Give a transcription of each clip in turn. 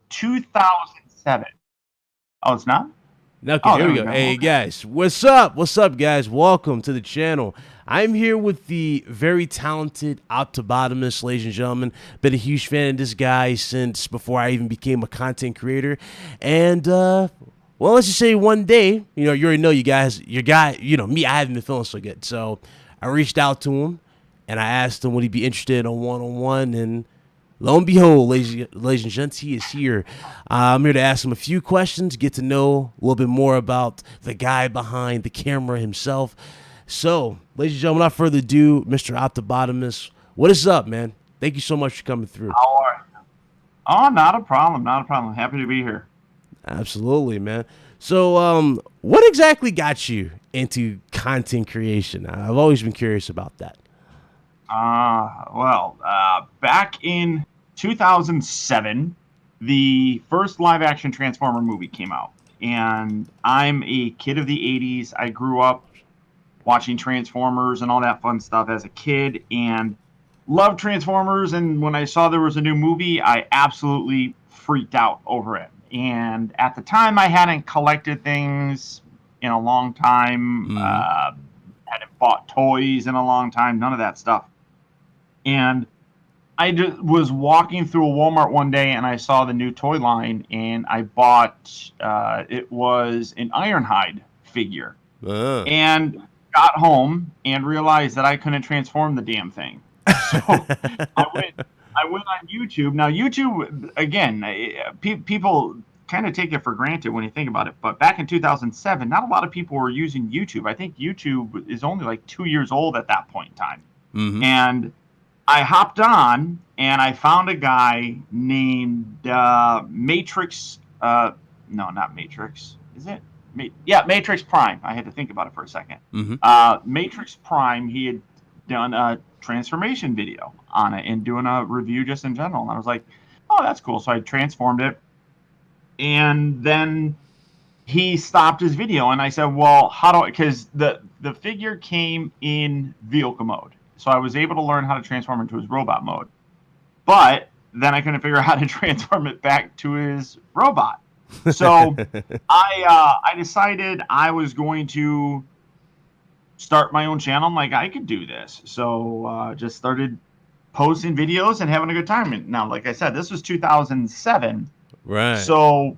2007. Oh, it's not? Okay, here we go. Hey, guys. What's up? What's up, guys? Welcome to the channel. I'm here with the very talented Optibotimus, ladies and gentlemen. Been a huge fan of this guy since before I even became a content creator. And, well, let's just say one day, you already know you guys, me, I haven't been feeling so good. So I reached out to him, and I asked him would he be interested in a one-on-one, and lo and behold, ladies and gents, he is here. I'm here to ask him a few questions, get to know a little bit more about the guy behind the camera himself. So, ladies and gentlemen, without further ado, Mr. Optibotimus, what is up, man? Thank you so much for coming through. How are you? Oh, not a problem. Not a problem. Happy to be here. Absolutely, man. So, what exactly got you into content creation? I've always been curious about that. Back in 2007, the first live-action Transformer movie came out. And I'm a kid of the 80s. I grew up watching Transformers and all that fun stuff as a kid and loved Transformers. And when I saw there was a new movie, I absolutely freaked out over it. And at the time, I hadn't collected things in a long time. Hadn't bought toys in a long time. None of that stuff. And I just was walking through a Walmart one day and I saw the new toy line and I bought, it was an Ironhide figure. And got home and realized that I couldn't transform the damn thing. So I went on YouTube. Now, YouTube, again, people kind of take it for granted when you think about it. But back in 2007, not a lot of people were using YouTube. I think YouTube is only like 2 years old at that point in time. And I hopped on and I found a guy named Matrix. No, not Matrix. Is it? Yeah, Matrix Prime. I had to think about it for a second. Matrix Prime, he had done a transformation video on it and doing a review just in general. And I was like, oh, that's cool. So I transformed it. And then he stopped his video. And I said, well, how do I, because the figure came in vehicle mode. So I was able to learn how to transform into his robot mode. But then I couldn't figure out how to transform it back to his robot. So I decided I was going to start my own channel. I'm like, I could do this. So just started posting videos and having a good time. And now, like I said, this was 2007. Right. So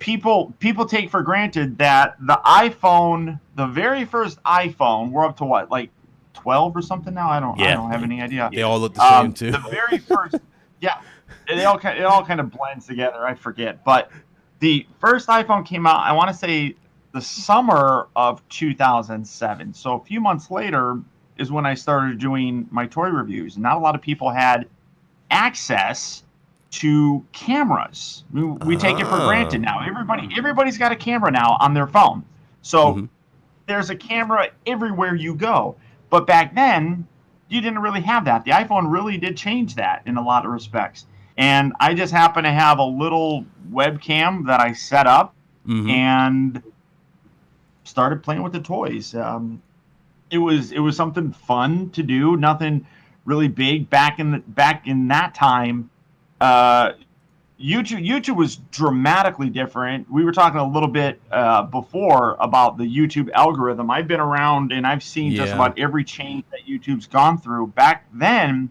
people take for granted that the iPhone, the very first iPhone, we're up to what, like 12 or something now? I don't have any idea. They all look the same too. The very first, yeah, it all kind of blends together. I forget, but the first iPhone came out, I want to say, the summer of 2007. So a few months later is when I started doing my toy reviews. Not a lot of people had access to cameras. We take it for granted now. Everybody's got a camera now on their phone. So there's a camera everywhere you go. But back then, you didn't really have that. The iPhone really did change that in a lot of respects. And I just happen to have a little webcam that I set up and started playing with the toys. It was something fun to do. Nothing really big back in that time. YouTube was dramatically different. We were talking a little bit before about the YouTube algorithm. I've been around and I've seen just about every change that YouTube's gone through. Back then,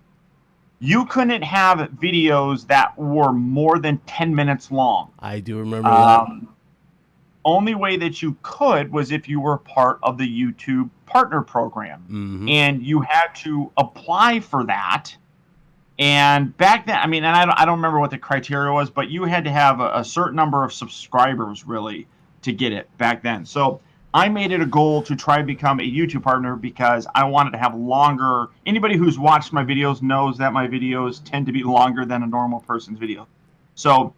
you couldn't have videos that were more than 10 minutes long. I do remember that. Only way that you could was if you were part of the YouTube partner program. And you had to apply for that. And back then, I mean, and I don't remember what the criteria was, but you had to have a certain number of subscribers, really, to get it back then. So I made it a goal to try to become a YouTube partner because I wanted to have longer. Anybody who's watched my videos knows that my videos tend to be longer than a normal person's video. So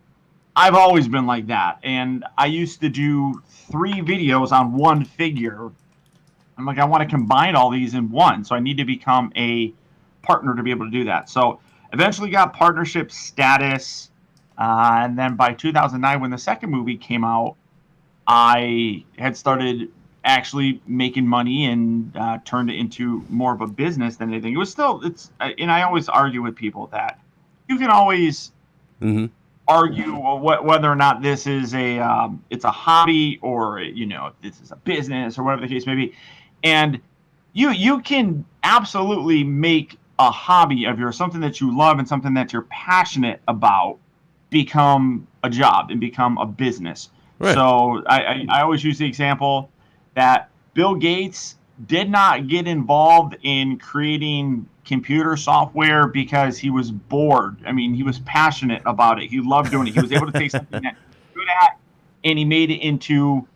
I've always been like that. And I used to do 3 videos on one figure. I'm like, I want to combine all these in one. So I need to become a partner to be able to do that. So eventually got partnership status. And then by 2009, when the second movie came out, I had started actually making money and turned it into more of a business than anything. It was still, and I always argue with people that you can always argue whether or not this is it's a hobby or this is a business or whatever the case may be, and you can absolutely make a hobby of yours, something that you love and something that you're passionate about, become a job and become a business. Right. So I always use the example that Bill Gates did not get involved in creating computer software because he was bored. I mean, he was passionate about it. He loved doing it. He was able to take something that he was good at, and he made it into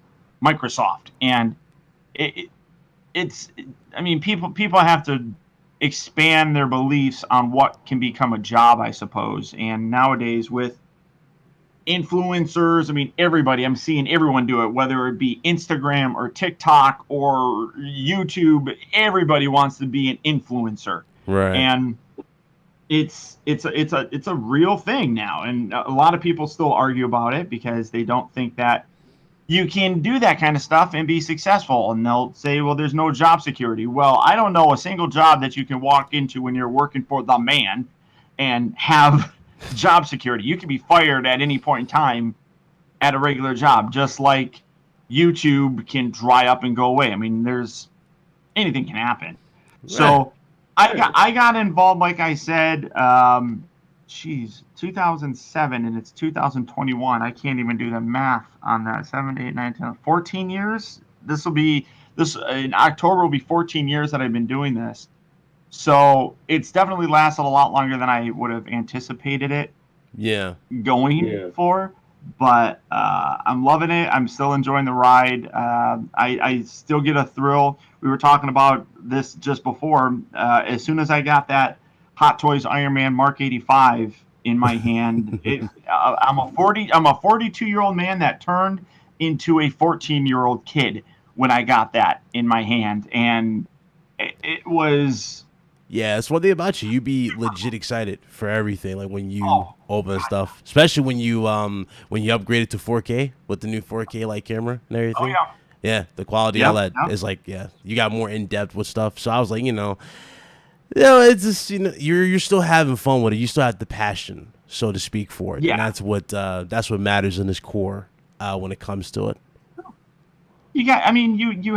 Microsoft. And it's I mean, people have to expand their beliefs on what can become a job, I suppose. And nowadays with influencers, I mean, I'm seeing everyone do it, whether it be Instagram or TikTok or YouTube. Everybody wants to be an influencer. Right. And it's a real thing now. And a lot of people still argue about it because they don't think that you can do that kind of stuff and be successful. And they'll say, well, there's no job security. Well, I don't know a single job that you can walk into when you're working for the man and have job security. You can be fired at any point in time at a regular job, just like YouTube can dry up and go away. I mean, anything can happen. Right. So I got involved, like I said, 2007, and it's 2021. I can't even do the math on that. 7, 8, 9, 10, 14 years. This in October will be 14 years that I've been doing this. So it's definitely lasted a lot longer than I would have anticipated it. Yeah. Going for, but I'm loving it. I'm still enjoying the ride. I still get a thrill. We were talking about this just before. As soon as I got that Hot Toys Iron Man Mark 85 in my hand, I'm a 42-year-old man that turned into a 14-year-old kid when I got that in my hand, and it was. Yeah, that's one thing about you. You be legit excited for everything, like when you open stuff, especially when you upgraded to 4K with the new 4K like camera and everything. Oh yeah. Yeah, the quality of that is like, you got more in depth with stuff. So I was like, it's just you're still having fun with it. You still have the passion, so to speak, for it. Yeah. And that's what matters in this core when it comes to it. You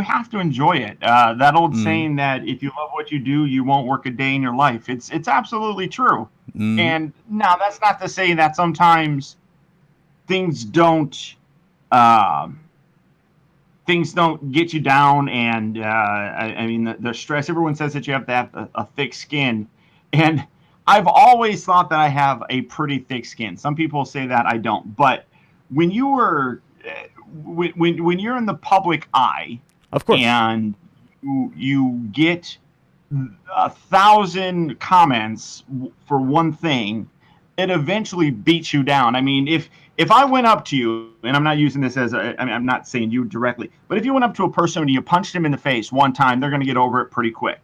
have to enjoy it. That old saying that if you love what you do, you won't work a day in your life. It's absolutely true. And now that's not to say that sometimes things don't get you down. And the stress. Everyone says that you have to have a thick skin, and I've always thought that I have a pretty thick skin. Some people say that I don't, but when you're in the public eye, of course, and you get 1,000 comments for one thing, it eventually beats you down. I mean, if I went up to you, and I'm not using this as I'm not saying you directly, but if you went up to a person and you punched him in the face one time, they're going to get over it pretty quick.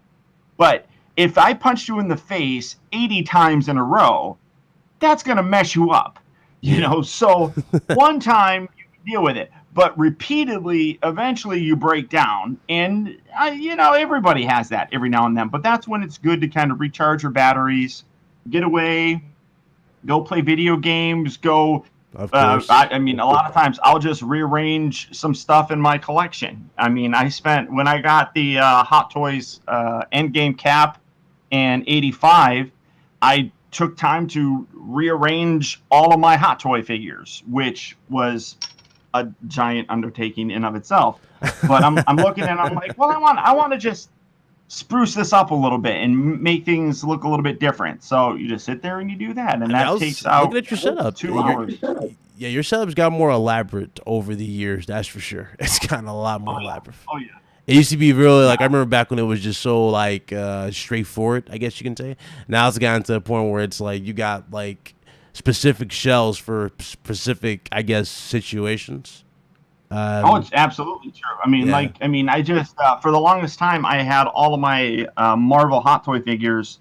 But if I punched you in the face 80 times in a row, that's going to mess you up. So one time you can deal with it. But repeatedly, eventually you break down. And, everybody has that every now and then. But that's when it's good to kind of recharge your batteries, get away, go play video games, go. Of course. A lot of times I'll just rearrange some stuff in my collection. I mean, when I got the Hot Toys Endgame Cap and 85, I took time to rearrange all of my Hot Toy figures, which was a giant undertaking in of itself. But I'm looking and I'm like, well, I want to just spruce this up a little bit and make things look a little bit different. So you just sit there and you do that, and that takes out looking at your setup. 2 hours. Your setup's got more elaborate over the years, that's for sure. It's gotten a lot more elaborate. Oh yeah. It used to be really I remember back when it was just so straightforward, I guess you can say. Now it's gotten to a point where it's like you got specific shells for specific, I guess, situations. It's absolutely true. I just for the longest time I had all of my Marvel Hot Toy figures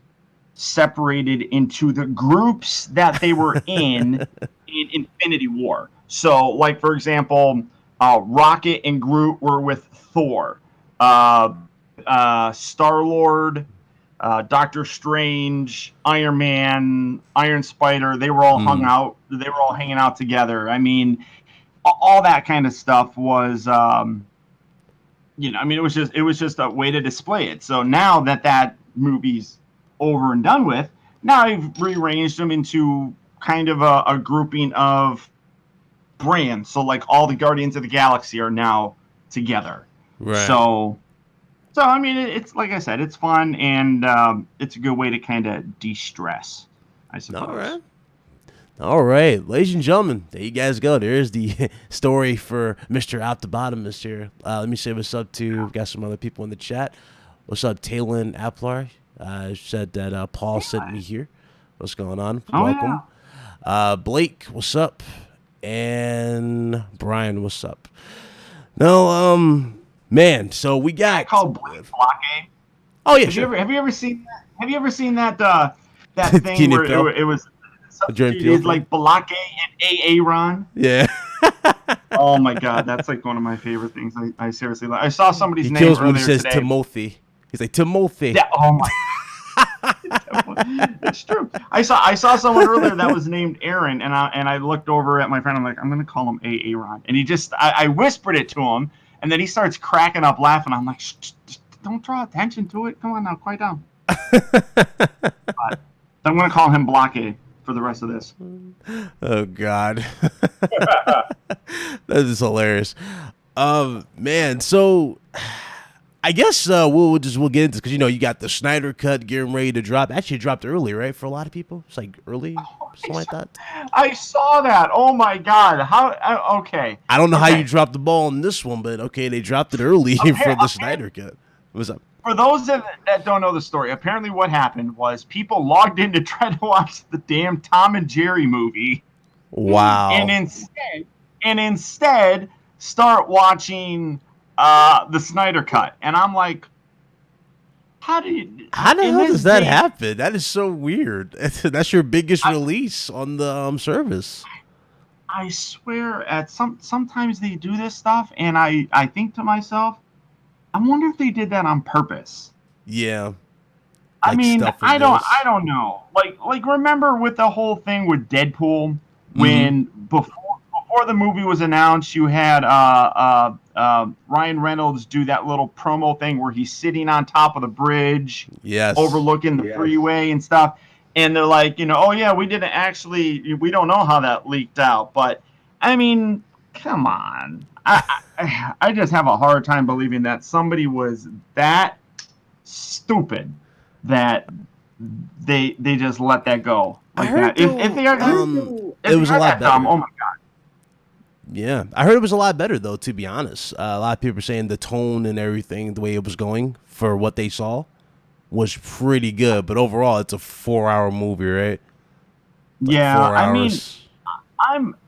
separated into the groups that they were in Infinity War. So, for example, Rocket and Groot were with Thor. Star-Lord Doctor Strange, Iron Man, Iron Spider, they were all hung out. They were all hanging out together. I mean, all that kind of stuff was, you know, I mean, it was just a way to display it. So now that movie's over and done with, now I've rearranged them into kind of a grouping of brands. So like all the Guardians of the Galaxy are now together. Right. So I mean, it's like I said, it's fun, and it's a good way to kind of de-stress, I suppose. All right, ladies and gentlemen, there you guys go. There's the story for Mr. Optibotimus here. Let me say what's up to, we've got some other people in the chat. What's up, Taylan Affleck? Said that Paul sent me here. What's going on? Welcome. Yeah. Blake, what's up? And Brian, what's up? No, man, so we got called Blake Blockade. Oh yeah, sure. Have you ever seen that? Have you ever seen that that thing where it was it's like Blockade and Ron? Yeah. Oh my god, that's like one of my favorite things. I seriously I saw somebody's name kills earlier when he says today. Timothy. He's like Timothy. Yeah. Oh my. It's true. I saw someone earlier that was named Aaron, and I looked over at my friend. I'm like, I'm gonna call him Aaron, and he just I whispered it to him, and then he starts cracking up laughing. I'm like, shh, don't draw attention to it. Come on now, quiet down. But I'm gonna call him Blockade for the rest of this. Oh God, that is hilarious. Man, so I guess we'll get into this because you got the Snyder cut getting ready to drop. Actually, it dropped early, right? For a lot of people, it's like early, something like that. I saw that. Oh my God! How? Okay. I don't know how you dropped the ball on this one, but okay, they dropped it early for the Snyder cut. What's up? For those that don't know the story, apparently what happened was people logged in to try to watch the damn Tom and Jerry movie. Wow. And instead start watching the Snyder cut. And I'm like, how the hell does that happen? That is so weird. That's your biggest release on the service. I swear sometimes they do this stuff and I think to myself, I wonder if they did that on purpose. Yeah. I mean, I don't know. Like remember with the whole thing with Deadpool when before the movie was announced, you had Ryan Reynolds do that little promo thing where he's sitting on top of the bridge, overlooking the freeway and stuff. And they're like, oh yeah, we don't know how that leaked out, but I mean, come on. I just have a hard time believing that somebody was that stupid that they just let that go like that. If they are, it was a lot better. Dumb, oh my God. Yeah, I heard it was a lot better though. To be honest, a lot of people are saying the tone and everything, the way it was going for what they saw, was pretty good. But overall, it's a 4-hour movie, right? Like yeah, I mean,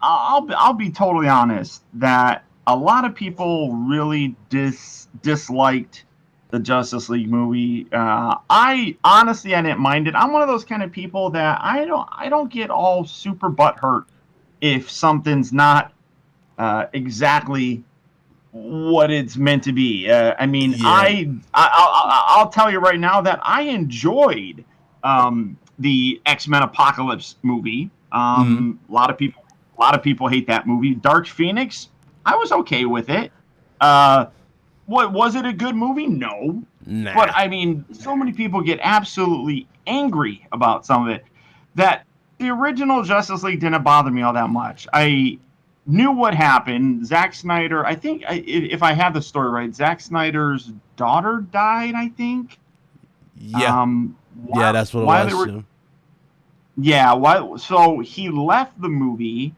I'll be totally honest that a lot of people really disliked the Justice League movie. I didn't mind it. I'm one of those kind of people that I don't get all super butthurt if something's not exactly what it's meant to be. I mean, yeah. I'll tell you right now that I enjoyed the X-Men Apocalypse movie. A lot of people hate that movie. Dark Phoenix, I was okay with it. What was it a good movie? No. Nah. But I mean, so many people get absolutely angry about some of it that the original Justice League didn't bother me all that much. I knew what happened. Zack Snyder, I think, if I have the story right, Zack Snyder's daughter died, I think. Yeah. Yeah, that's what it was. So he left the movie,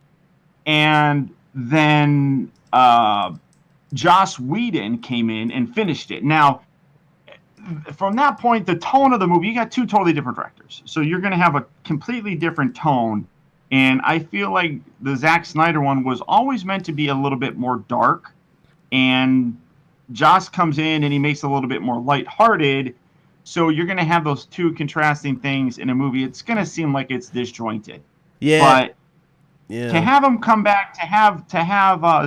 and then Joss Whedon came in and finished it. Now, from that point, the tone of the movie, you got two totally different directors. So you're going to have a completely different tone. And I feel like the Zack Snyder one was always meant to be a little bit more dark. And Joss comes in and he makes it a little bit more lighthearted. So you're going to have those two contrasting things in a movie. It's going to seem like it's disjointed. Yeah. But to have him come back, to have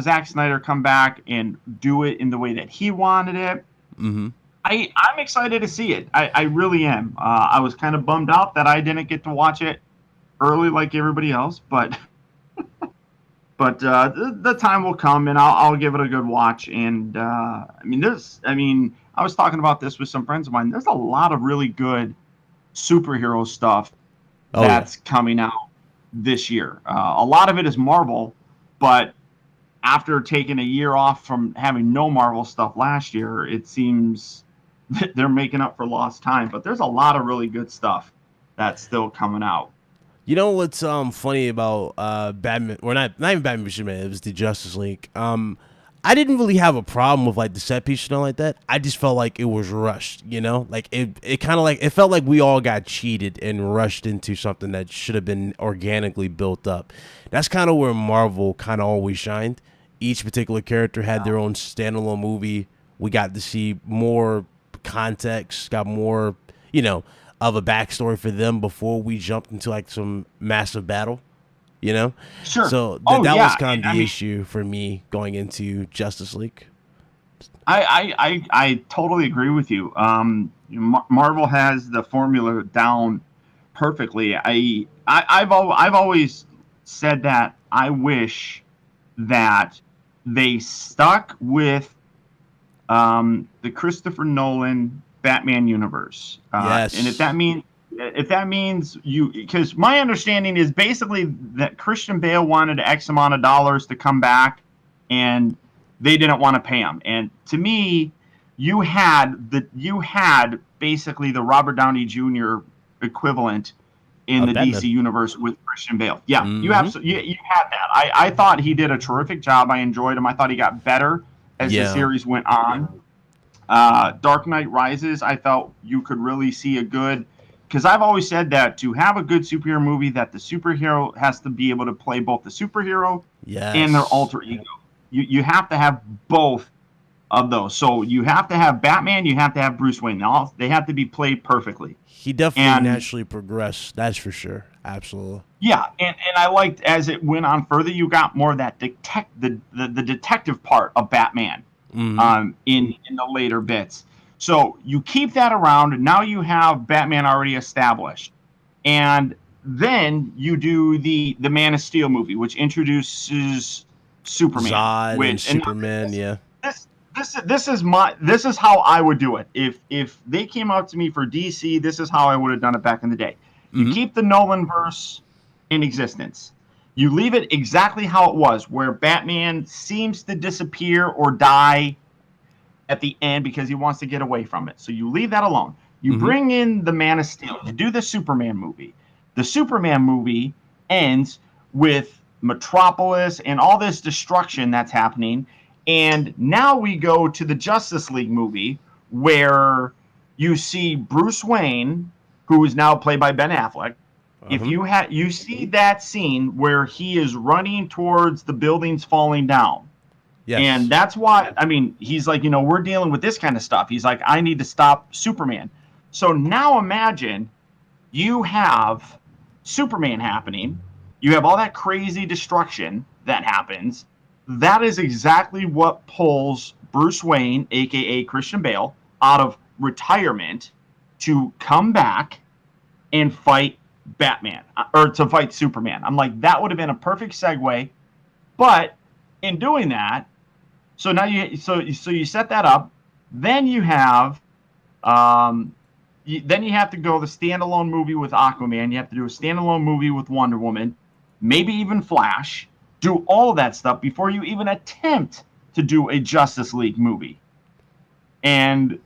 Zack Snyder come back and do it in the way that he wanted it, I'm excited to see it. I really am. I was kind of bummed out that I didn't get to watch it early like everybody else, but the time will come, and I'll give it a good watch. And I was talking about this with some friends of mine. There's a lot of really good superhero stuff that's coming out this year. A lot of it is Marvel, but after taking a year off from having no Marvel stuff last year, it seems that they're making up for lost time. But there's a lot of really good stuff that's still coming out. You know what's funny about Batman, or not even Batman, it was the Justice League. I didn't really have a problem with like the set piece and all like that. I just felt like it was rushed, you know? Like it kind of like, it felt like we all got cheated and rushed into something that should have been organically built up. That's kind of where Marvel kind of always shined. Each particular character had their own standalone movie. We got to see more context, got more, you know, of a backstory for them before we jumped into like some massive battle. You know, sure. So that was kind of the issue for me going into Justice League. I totally agree with you. Marvel has the formula down perfectly. I've always said that I wish that they stuck with the Christopher Nolan Batman universe. Yes. And if that means you, because my understanding is basically that Christian Bale wanted X amount of dollars to come back, and they didn't want to pay him. And to me, you had basically the Robert Downey Jr. equivalent in the Batman. DC universe with Christian Bale. Yeah, you had that. I thought he did a terrific job. I enjoyed him. I thought he got better as the series went on. Dark Knight Rises, I felt you could really see a good, because I've always said that to have a good superhero movie, that the superhero has to be able to play both the superhero and their alter ego. You have to have both of those. So you have to have Batman, you have to have Bruce Wayne. They have to be played perfectly. He definitely naturally progressed. That's for sure. Absolutely. Yeah, and I liked as it went on further, you got more of that the detective part of Batman in the later bits. So you keep that around, and now you have Batman already established. And then you do the Man of Steel movie, which introduces Superman. Zod and Superman, This is how I would do it. If they came out to me for DC, this is how I would have done it back in the day. You keep the Nolan verse in existence. You leave it exactly how it was, where Batman seems to disappear or die at the end because he wants to get away from it. So you leave that alone. You bring in the Man of Steel. You do the Superman movie. The Superman movie ends with Metropolis and all this destruction that's happening. And now we go to the Justice League movie, where you see Bruce Wayne, who is now played by Ben Affleck. If you see that scene where he is running towards the buildings falling down. Yes. And that's why, I mean, he's like, we're dealing with this kind of stuff. He's like, I need to stop Superman. So now imagine you have Superman happening. You have all that crazy destruction that happens. That is exactly what pulls Bruce Wayne, a.k.a. Christian Bale, out of retirement to come back and fight Batman, or to fight Superman. I'm like, that would have been a perfect segue. But in doing that, so now you set that up. Then you have, then you have to go the standalone movie with Aquaman. You have to do a standalone movie with Wonder Woman, maybe even Flash. Do all of that stuff before you even attempt to do a Justice League movie. And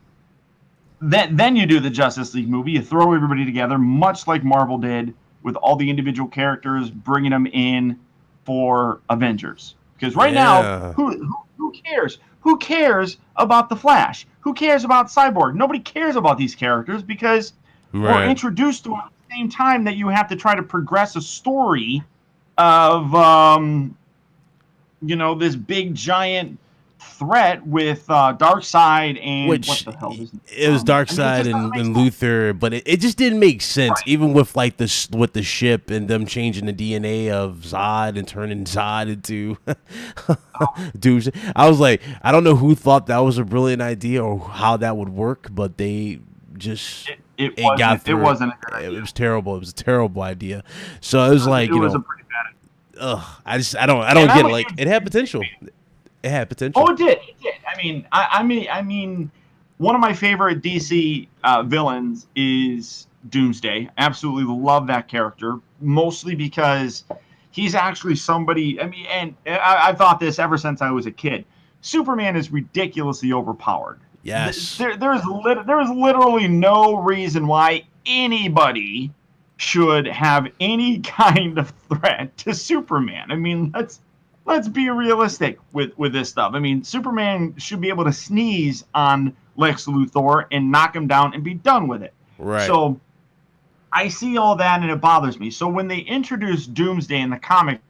then you do the Justice League movie. You throw everybody together, much like Marvel did with all the individual characters, bringing them in for Avengers. Because right now, who cares? Who cares about the Flash? Who cares about Cyborg? Nobody cares about these characters because we're introduced to them at the same time that you have to try to progress a story of this big giant threat with Darkseid and which what the hell is it was Darkseid and Luther, but it just didn't make sense. Right. Even with like with the ship and them changing the DNA of Zod and turning Zod into Doomsday. I was like, I don't know who thought that was a brilliant idea or how that would work, but they just it got through. It wasn't a good idea. It was terrible. It was a terrible idea. So it was like, it was a pretty bad idea. I don't get it. Like, it had potential. It had potential. Oh, it did. It did. I mean, one of my favorite DC villains is Doomsday. Absolutely love that character, mostly because he's actually somebody. I mean, and I've thought this ever since I was a kid. Superman is ridiculously overpowered. Yes. There is literally no reason why anybody should have any kind of threat to Superman. I mean, let's be realistic with this stuff. I mean, Superman should be able to sneeze on Lex Luthor and knock him down and be done with it. Right. So I see all that and it bothers me. So when they introduce Doomsday in the comics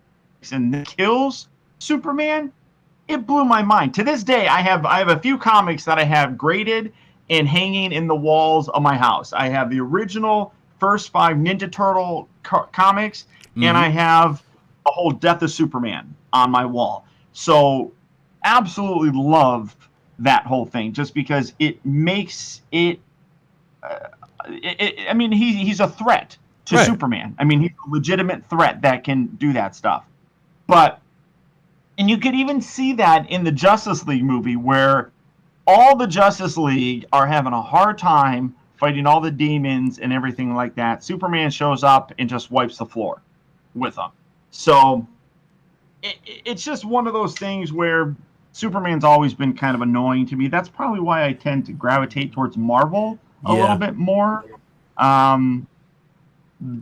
and it kills Superman, it blew my mind. To this day, I have a few comics that I have graded and hanging in the walls of my house. I have the original first 5 Ninja Turtle comics, and I have a whole Death of Superman on my wall. So absolutely love that whole thing just because it makes it, I mean, he's a threat to Superman. I mean, he's a legitimate threat that can do that stuff. And you could even see that in the Justice League movie where all the Justice League are having a hard time fighting all the demons and everything like that. Superman shows up and just wipes the floor with them. So it's just one of those things where Superman's always been kind of annoying to me. That's probably why I tend to gravitate towards Marvel a little bit more. I mean, my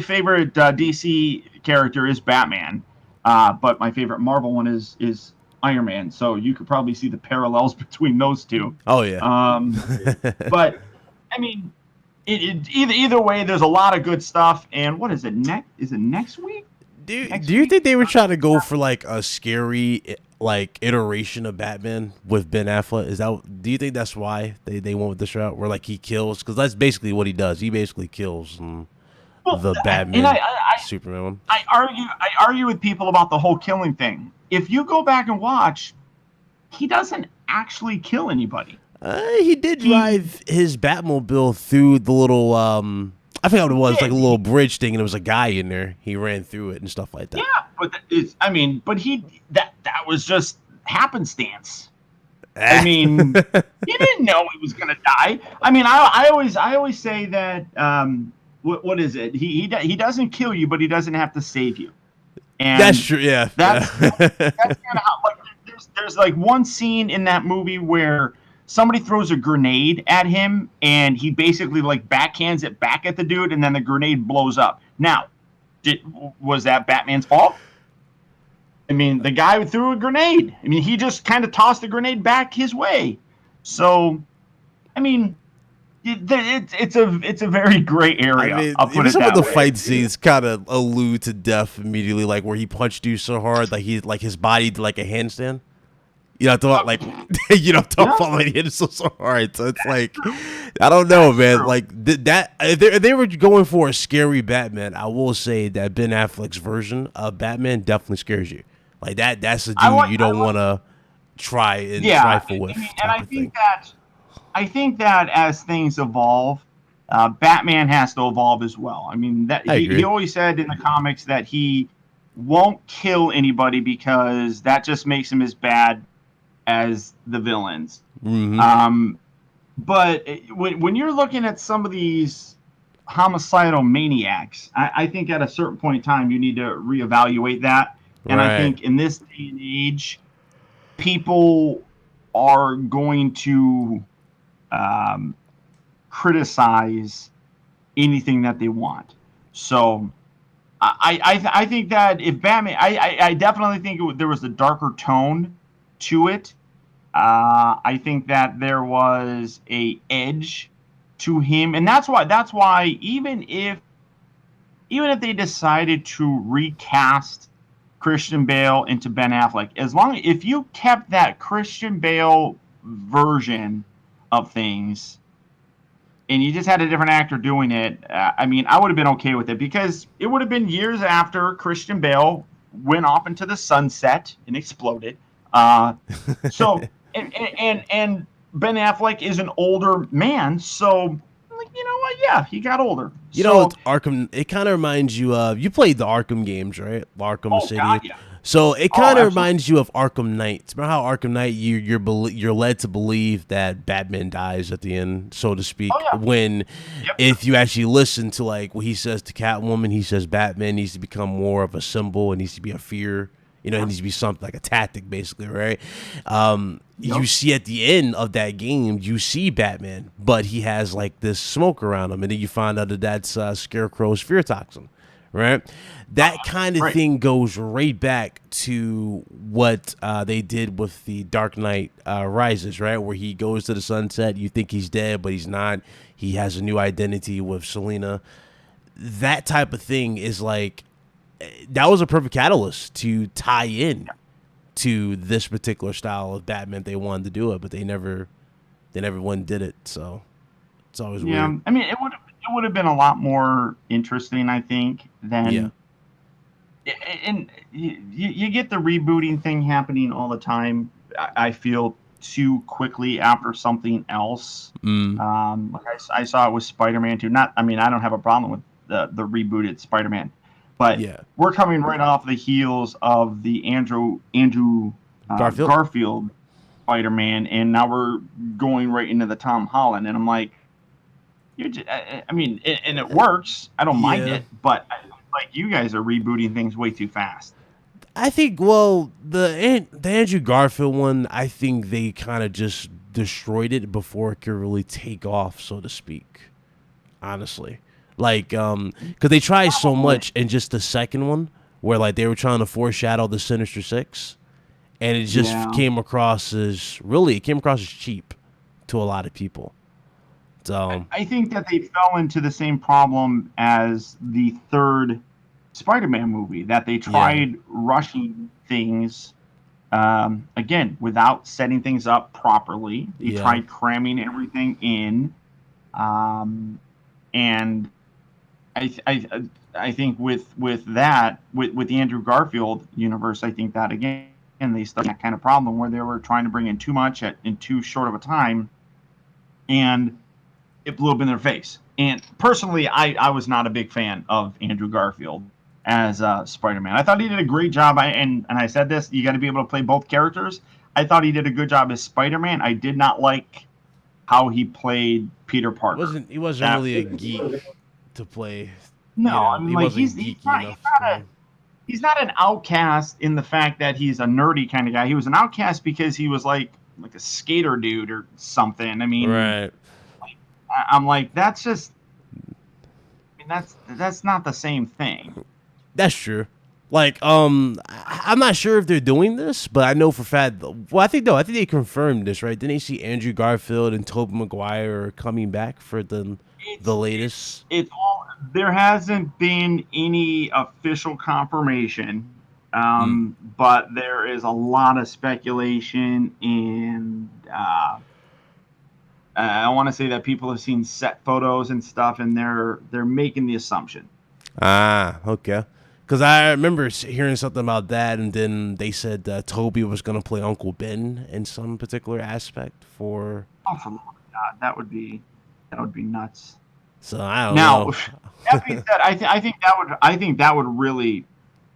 favorite DC character is Batman, but my favorite Marvel one is Iron Man. So you could probably see the parallels between those two. Oh yeah. But I mean, either way, there's a lot of good stuff. And what is it next? Is it next week? Do you think they were trying to go for like a scary like iteration of Batman with Ben Affleck? Do you think that's why they went with this route where like he kills? Because that's basically what he does. He basically kills the Batman Superman one. I argue with people about the whole killing thing. If you go back and watch, he doesn't actually kill anybody. He did drive his Batmobile through the little I forgot what it was, like a little bridge thing, and there was a guy in there. He ran through it and stuff like that. Yeah, but that was just happenstance. I mean, he didn't know he was gonna die. I mean, I always say that what is it? He doesn't kill you, but he doesn't have to save you. And that's true. Yeah, that's kind of how. Like, there's like one scene in that movie where somebody throws a grenade at him, and he basically like backhands it back at the dude, and then the grenade blows up. Now, was that Batman's fault? I mean, the guy who threw a grenade. I mean, he just kind of tossed the grenade back his way. So, I mean, it's a very gray area. I mean, I'll put it some that of the way. fight scenes kind of allude to death immediately, like where he punched you so hard, like his body did like a handstand. You know, like he hit it so hard. So it's like, I don't know, man. True. Like that, if they were going for a scary Batman, I will say that Ben Affleck's version of Batman definitely scares you. Like that's a dude you don't want to try and trifle with. And I think that as things evolve, Batman has to evolve as well. I mean, that he always said in the comics that he won't kill anybody because that just makes him as bad as the villains. Mm-hmm. But when you're looking at some of these homicidal maniacs, I think at a certain point in time you need to reevaluate that. And I think in this day and age, people are going to criticize anything that they want. So I think that if Batman, I definitely think there was a darker tone to it. I think that there was a edge to him, and that's why even if they decided to recast Christian Bale into Ben Affleck. If you kept that Christian Bale version of things, and you just had a different actor doing it, I mean, I would have been okay with it, because it would have been years after Christian Bale went off into the sunset and exploded. So and Ben Affleck is an older man, so like, you know what? Yeah, he got older. You know, it's Arkham. It kind of reminds you of, you played the Arkham games, right? Arkham City. God, yeah. So it kind of reminds you of Arkham Knight. Remember how Arkham Knight, you're led to believe that Batman dies at the end, so to speak. When if you actually listen to like what he says to Catwoman, he says Batman needs to become more of a symbol. It needs to be a fear. You know, it needs to be something like a tactic, basically, right? You see at the end of that game, you see Batman, but he has like this smoke around him, and then you find out that that's Scarecrow's fear toxin, right? That kind of thing goes right back to what they did with the Dark Knight Rises, right? Where he goes to the sunset, you think he's dead, but he's not. He has a new identity with Selina. That type of thing is like, that was a perfect catalyst to tie in to this particular style of Batman. They wanted to do it, but they never did it. So it's always weird. Yeah, I mean, it would have been a lot more interesting, I think, than. Yeah. And you get the rebooting thing happening all the time. I feel too quickly after something else. Like I saw it with Spider-Man too. I don't have a problem with the rebooted Spider-Man. But we're coming right off the heels of the Andrew Garfield Spider-Man, and now we're going right into the Tom Holland. And I'm like, and it works. I don't mind it, but like, you guys are rebooting things way too fast. I think, well, the Andrew Garfield one, I think they kind of just destroyed it before it could really take off, so to speak, honestly. Like, because they tried so much in just the second one, where like they were trying to foreshadow the Sinister Six, and it just came across as cheap to a lot of people. So I think that they fell into the same problem as the third Spider-Man movie, that they tried rushing things again without setting things up properly. They tried cramming everything in, and I think with the Andrew Garfield universe, I think that again they started that kind of problem where they were trying to bring in too much in too short of a time, and it blew up in their face. And personally, I was not a big fan of Andrew Garfield as Spider-Man. I thought he did a great job. And I said this, you got to be able to play both characters. I thought he did a good job as Spider-Man. I did not like how he played Peter Parker. He wasn't really a geek to play. No, I mean, like, he's not an outcast in the fact that he's a nerdy kind of guy. He was an outcast because he was like a skater dude or something. I mean, right. I'm like, that's just, that's not the same thing. That's true. Like, I'm not sure if they're doing this, but I know for a fact. Well, I think they confirmed this, right? Didn't they see Andrew Garfield and Tobey Maguire coming back for the latest? There hasn't been any official confirmation, but there is a lot of speculation, and I want to say that people have seen set photos and stuff, and they're making the assumption. Okay. Because I remember hearing something about that, and then they said Toby was going to play Uncle Ben in some particular aspect for. Oh, for God, that would be nuts. So I don't know. That being said, I think that would really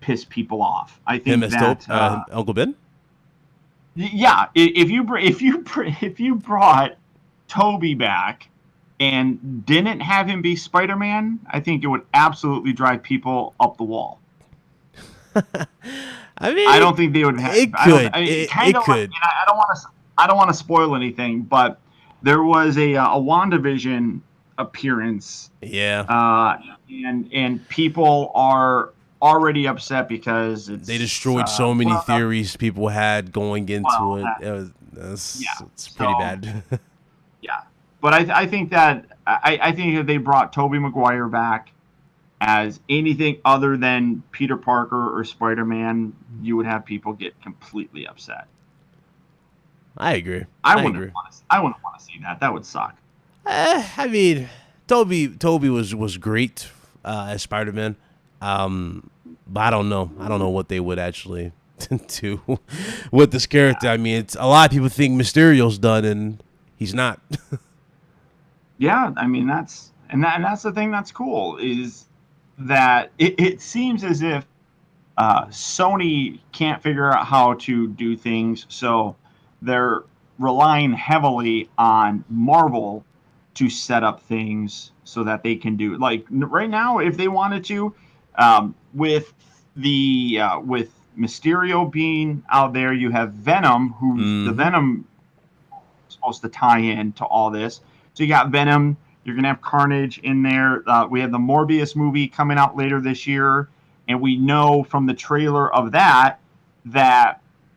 piss people off. I think him as Uncle Ben. Yeah, if you brought Toby back and didn't have him be Spider-Man, I think it would absolutely drive people up the wall. I mean, I don't think they would have. It could. It could. I don't want to spoil anything, but there was a WandaVision appearance. Yeah. And people are already upset because they destroyed so many theories people had going into it. It's pretty bad. Yeah. But I think that I think if they brought Tobey Maguire back, as anything other than Peter Parker or Spider-Man, you would have people get completely upset. I agree. I wouldn't want to see that. That would suck. I mean, Toby was great as Spider-Man, but I don't know. I don't know what they would actually do with this character. I mean, it's a lot of people think Mysterio's done, and he's not. Yeah, I mean that's the thing that's cool is that it seems as if Sony can't figure out how to do things, so they're relying heavily on Marvel to set up things so that they can do, like right now, if they wanted to, with Mysterio being out there, you have Venom, who's the Venom supposed to tie in to all this. So you got Venom. You're gonna have Carnage in there. We have the Morbius movie coming out later this year, and we know from the trailer of that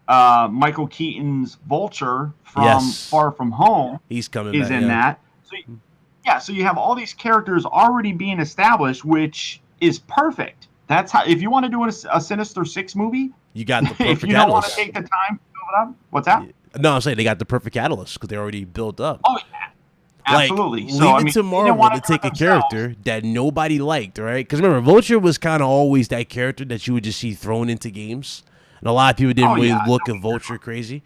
Michael Keaton's Vulture from Far From Home he's coming is back, in that. So you have all these characters already being established, which is perfect. That's how, if you want to do a Sinister Six movie, you got the perfect if you don't want to take the time to build it up. What's that? No, I'm saying they got the perfect catalyst because they're already built up. Oh yeah. Absolutely. Like, leave it to Marvel to take a character that nobody liked, right? Because remember, Vulture was kind of always that character that you would just see thrown into games. And a lot of people didn't really look at Vulture crazy.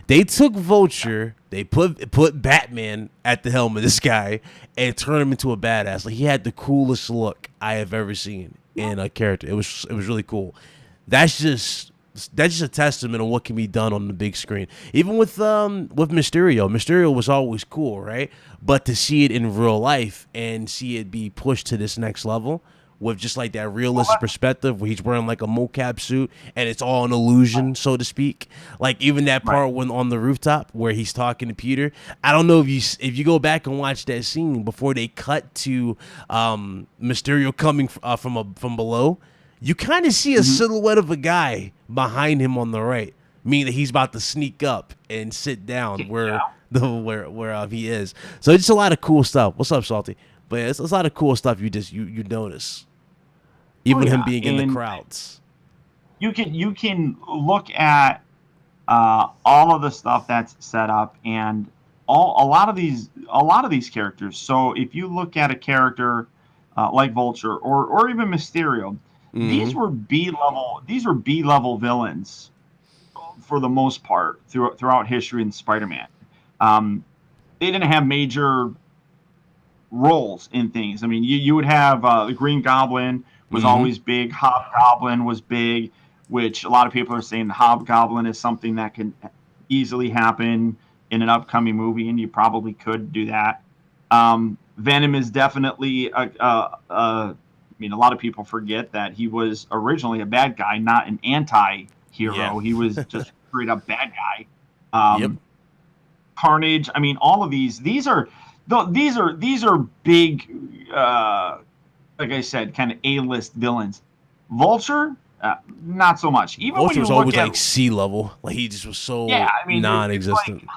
They took Vulture, they put Batman at the helm of this guy, and turned him into a badass. Like, he had the coolest look I have ever seen in a character. It was really cool. That's just a testament of what can be done on the big screen. Even with Mysterio was always cool, right? But to see it in real life and see it be pushed to this next level with just like that realistic perspective where he's wearing like a mocap suit and it's all an illusion, so to speak. Like even that part when on the rooftop where he's talking to Peter. I don't know if you go back and watch that scene before they cut to Mysterio coming from below. You kind of see a silhouette of a guy behind him on the right, meaning that he's about to sneak up and sit down where he is. So it's just a lot of cool stuff. What's up, Salty? But it's a lot of cool stuff you notice, even him being in the crowds. You can look at all of the stuff that's set up and a lot of these characters. So if you look at a character like Vulture or even Mysterio. These were B-level villains for the most part throughout history in Spider-Man. They didn't have major roles in things. I mean, you would have the Green Goblin was always big. Hobgoblin was big, which a lot of people are saying the Hobgoblin is something that can easily happen in an upcoming movie, and you probably could do that. Venom is definitely I mean, a lot of people forget that he was originally a bad guy, not an anti-hero. Yeah. He was just straight up bad guy. Carnage. I mean, all of these are big, like I said, kind of A-list villains. Vulture, not so much. Even Vulture when you was look always at, like sea level. Like he just was so non-existent. Like,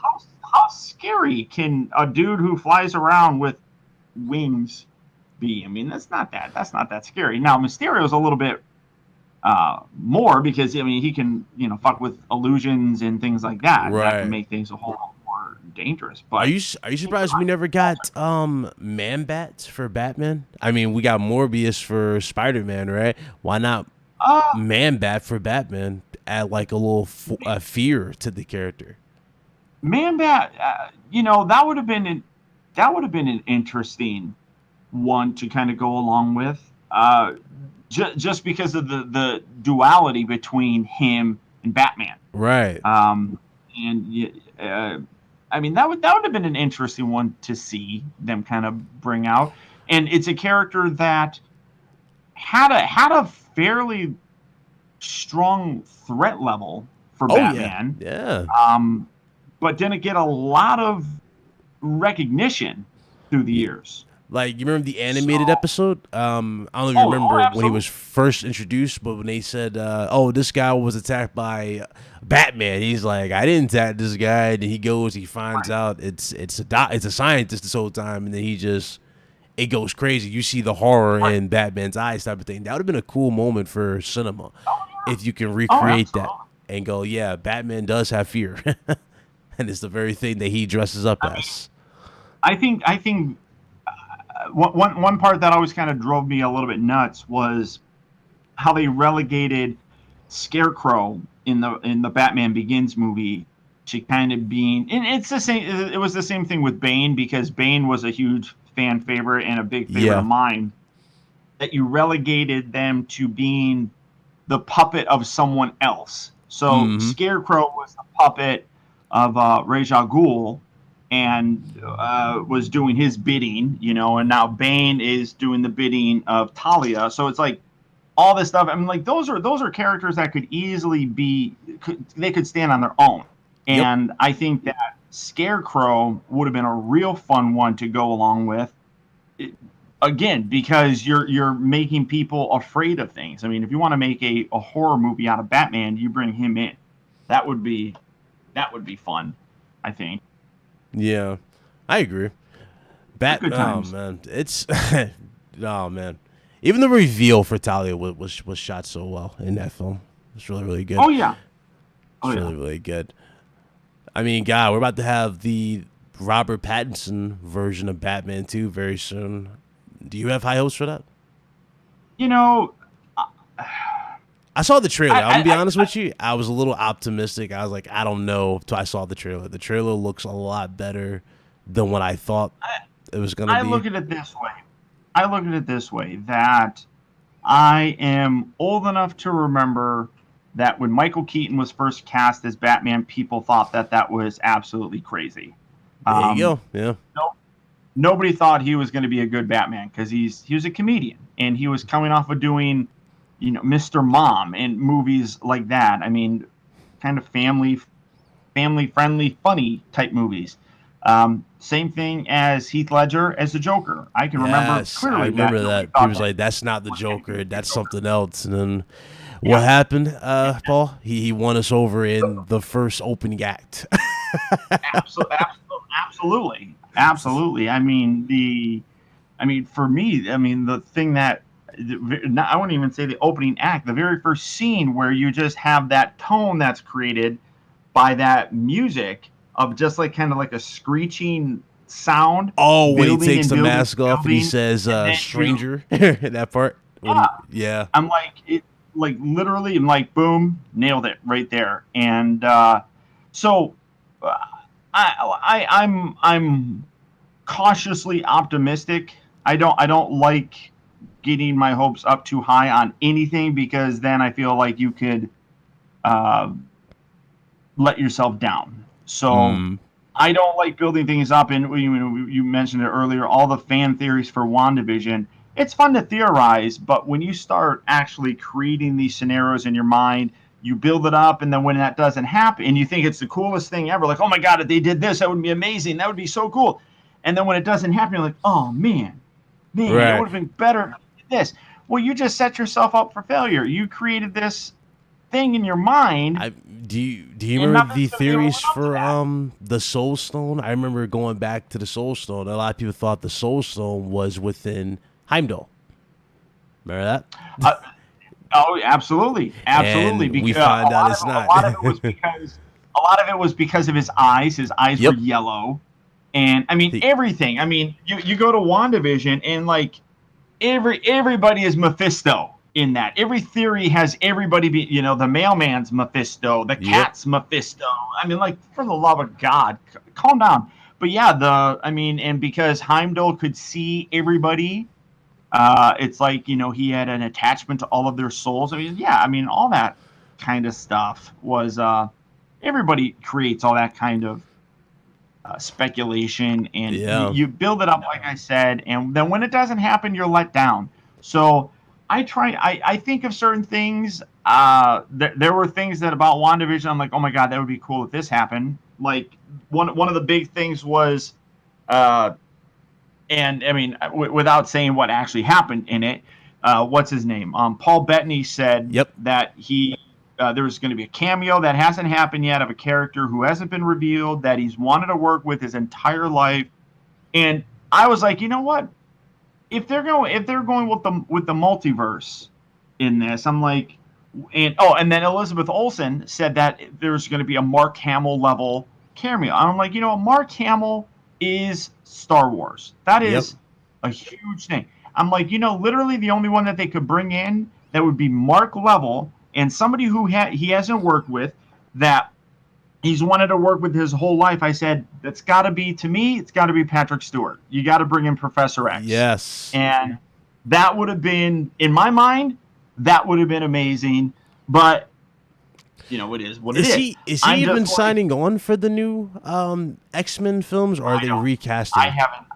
how scary can a dude who flies around with wings be? I mean, that's not that scary. Now Mysterio's a little bit more because I mean he can fuck with illusions and things like that. Right. That can make things a whole lot more dangerous. But are you surprised we never got Man-Bat for Batman? I mean, we got Morbius for Spider-Man, right? Why not Man-Bat for Batman? Add like a little fear to the character. Man-Bat, that would have been an interesting one to kind of go along with, just because of the duality between him and Batman. Right. I mean that would have been an interesting one to see them kind of bring out, and it's a character that had a fairly strong threat level for Batman. Yeah. But didn't get a lot of recognition through the years. Like, you remember the animated episode? I don't know if you remember when he was first introduced, but when they said, this guy was attacked by Batman, he's like, I didn't attack this guy. And he finds out it's a scientist this whole time, and then he just it goes crazy. You see the horror in Batman's eyes type of thing. That would have been a cool moment for cinema if you can recreate that and go, yeah, Batman does have fear. And it's the very thing that he dresses up as. I think one part that always kind of drove me a little bit nuts was how they relegated Scarecrow in the Batman Begins movie to kind of being, and it's the same. It was the same thing with Bane, because Bane was a huge fan favorite and a big favorite of mine. That you relegated them to being the puppet of someone else. So Scarecrow was the puppet of Ra's al Ghul, and was doing his bidding, and now Bane is doing the bidding of Talia. So it's like all this stuff. I mean, like those are characters that could easily they could stand on their own. And I think that Scarecrow would have been a real fun one to go along with. Again, because you're making people afraid of things. I mean, if you want to make a horror movie out of Batman, you bring him in. That would be fun, I think. Yeah, I agree. Oh man, it's oh man. Even the reveal for Talia was shot so well in that film. It's really, really good. Oh yeah, really, really good. I mean, God, we're about to have the Robert Pattinson version of Batman 2 very soon. Do you have high hopes for that? I saw the trailer. I'm going to be honest with you. I was a little optimistic. I was like, I don't know until I saw the trailer. The trailer looks a lot better than what I thought it was going to be. I look at it this way, that I am old enough to remember that when Michael Keaton was first cast as Batman, people thought that was absolutely crazy. There you go. Yeah. Nobody thought he was going to be a good Batman because he was a comedian, and he was coming off of doing, Mr. Mom and movies like that. I mean, kind of family friendly, funny type movies. Same thing as Heath Ledger as the Joker. I can remember clearly. I remember that. He was like, "That's not the Joker. That's something else." And then what happened, Paul? He won us over in the first opening act. Absolutely. I mean, for me, the thing that I wouldn't even say the opening act, the very first scene where you just have that tone that's created by that music of just like kind of like a screeching sound. Oh, when he takes the mask off and he says stranger that part. Yeah. I'm like literally, I'm like, boom, nailed it right there. And so I'm cautiously optimistic. I don't like getting my hopes up too high on anything, because then I feel like you could let yourself down. So I don't like building things up. And you mentioned it earlier, all the fan theories for WandaVision. It's fun to theorize, but when you start actually creating these scenarios in your mind, you build it up, and then when that doesn't happen, and you think it's the coolest thing ever, like, oh my God, if they did this, that would be amazing. That would be so cool. And then when it doesn't happen, you're like, oh man, it would have been better if they did this. Well, you just set yourself up for failure. You created this thing in your mind. Do you remember the theories for the Soul Stone? I remember going back to the Soul Stone. A lot of people thought the Soul Stone was within Heimdall. Remember that? Oh, absolutely. And because we find out it's not. A lot of it was because of his eyes. His eyes were yellow. And I mean, everything. I mean, you go to WandaVision, and like everybody is Mephisto in that. Every theory has everybody be, the mailman's Mephisto, the cat's Mephisto. I mean, like, for the love of God, calm down. But yeah, and because Heimdall could see everybody, it's like, he had an attachment to all of their souls. I mean, all that kind of stuff was, everybody creates all that kind of speculation, and you build it up, like I said, and then when it doesn't happen, you're let down. So I think of certain things. There were things that about WandaVision, I'm like, oh my God, that would be cool if this happened. Like one of the big things was, and I mean, without saying what actually happened in it, what's his name? Paul Bettany said that there's going to be a cameo that hasn't happened yet of a character who hasn't been revealed, that he's wanted to work with his entire life. And I was like, you know what? if they're going with the multiverse in this, I'm like, and then Elizabeth Olsen said that there's going to be a Mark Hamill level cameo. I'm like, Mark Hamill is Star Wars. That Yep. is a huge thing. I'm like, literally the only one that they could bring in that would be Mark level and somebody who he hasn't worked with, that he's wanted to work with his whole life. I said, that's got to be, to me, it's got to be Patrick Stewart. You got to bring in Professor X. Yes. And that would have been, in my mind, that would have been amazing. But, it is what it is. Is he even signing on for the new X-Men films, or are they recasting? I haven't.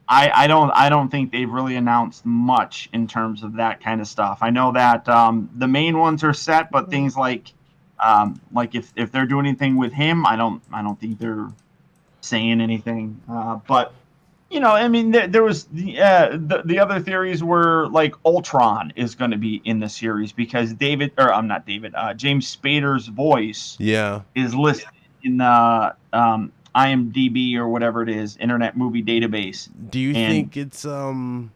I don't think they've really announced much in terms of that kind of stuff. I know that the main ones are set, but things like if they're doing anything with him, I don't think they're saying anything. But there was the other theories were like Ultron is going to be in the series because James Spader's voice is listed in the IMDb or whatever it is, Internet Movie Database. Do you think it's I'm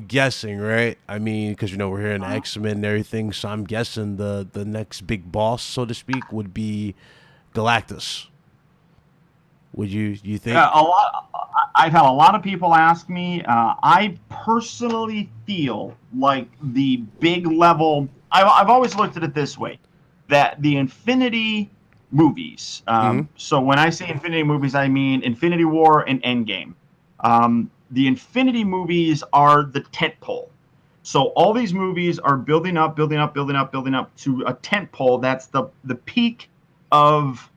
guessing, right? I mean, because we're hearing X-Men and everything, so I'm guessing the next big boss, so to speak, would be Galactus. Would you think? I've had a lot of people ask me. I personally feel like the big level. I've always looked at it this way: that the Infinity movies. So when I say Infinity movies, I mean Infinity War and Endgame. The Infinity movies are the tentpole. So all these movies are building up to a tentpole. That's the peak of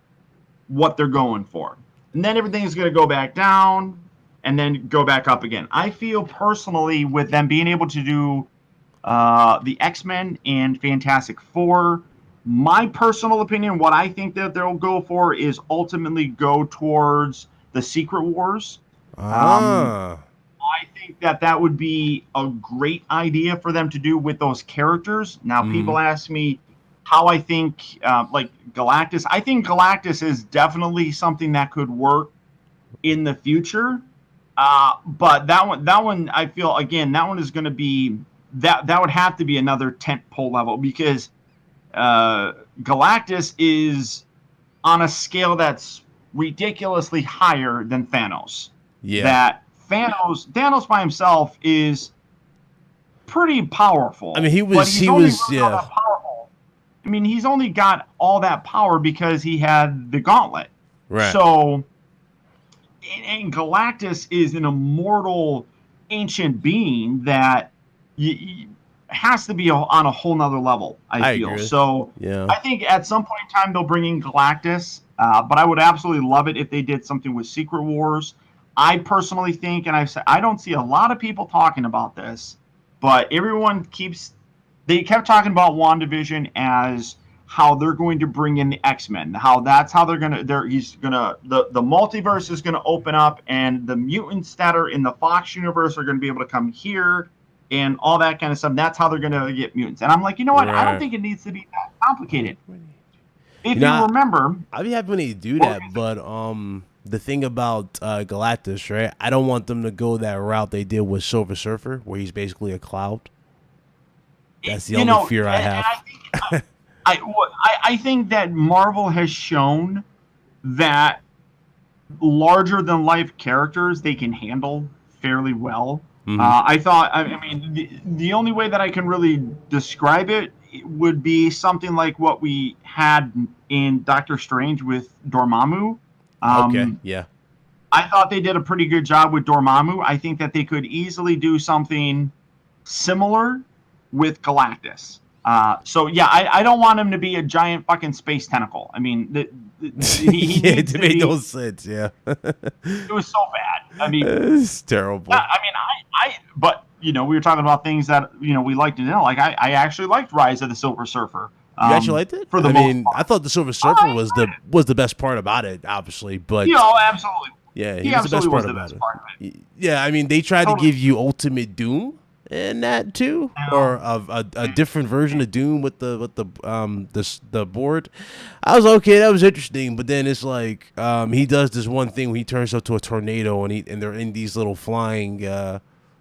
what they're going for. And then everything is going to go back down and then go back up again. I feel personally with them being able to do the X-Men and Fantastic Four, my personal opinion, what I think that they'll go for is ultimately go towards the Secret Wars. I think that would be a great idea for them to do with those characters. Now, people ask me how I think, like Galactus. I think Galactus is definitely something that could work in the future. But that one, I feel again, that one is going to be that would have to be another tentpole level because Galactus is on a scale that's ridiculously higher than Thanos. Yeah. That Thanos by himself is pretty powerful. I mean, he was powerful. I mean, he's only got all that power because he had the gauntlet. Right. So, and Galactus is an immortal ancient being that has to be on a whole nother level, I feel. Agree. So yeah. I think at some point in time they'll bring in Galactus, but I would absolutely love it if they did something with Secret Wars. I personally think, and I've said, I don't see a lot of people talking about this, but everyone kept talking about WandaVision as how they're going to bring in the X-Men, the multiverse is going to open up and the mutants that are in the Fox universe are going to be able to come here and all that kind of stuff. That's how they're going to get mutants. And I'm like, you know what? Right. I don't think it needs to be that complicated. If you remember, I'd be happy when they do that, but the thing about Galactus, right? I don't want them to go that route they did with Silver Surfer, where he's basically a cloud. That's the only fear I have. I think that Marvel has shown that larger than life characters they can handle fairly well. Mm-hmm. The only way that I can really describe it would be something like what we had in Doctor Strange with Dormammu. Okay, yeah. I thought they did a pretty good job with Dormammu. I think that they could easily do something similar with Galactus. I don't want him to be a giant fucking space tentacle. I mean, it made no sense. Yeah, it was so bad. I mean, it's terrible. But we were talking about things that we liked to know. Like I actually liked Rise of the Silver Surfer. You actually liked it? For the most part. I thought the Silver Surfer was the best part about it, obviously. But absolutely. Yeah, he was the best part about it. Yeah, I mean, they tried to give you Ultimate Doom in that too, or a different version of Doom with the board. I was okay, that was interesting, but then it's like he does this one thing where he turns up to a tornado and they're in these little flying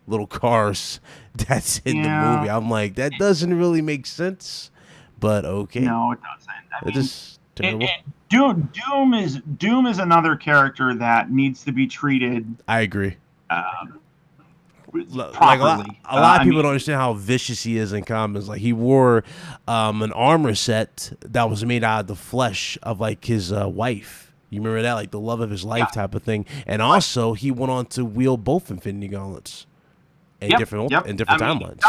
little cars that's in the movie. I'm like, that doesn't really make sense, but okay. No, it doesn't. I mean, just terrible. Doom is another character that needs to be treated. I agree. Properly. A lot of people don't understand how vicious he is in comics. Like, he wore an armor set that was made out of the flesh of like his wife. You remember that, like the love of his life type of thing. And also, he went on to wield both Infinity Gauntlets in different timelines.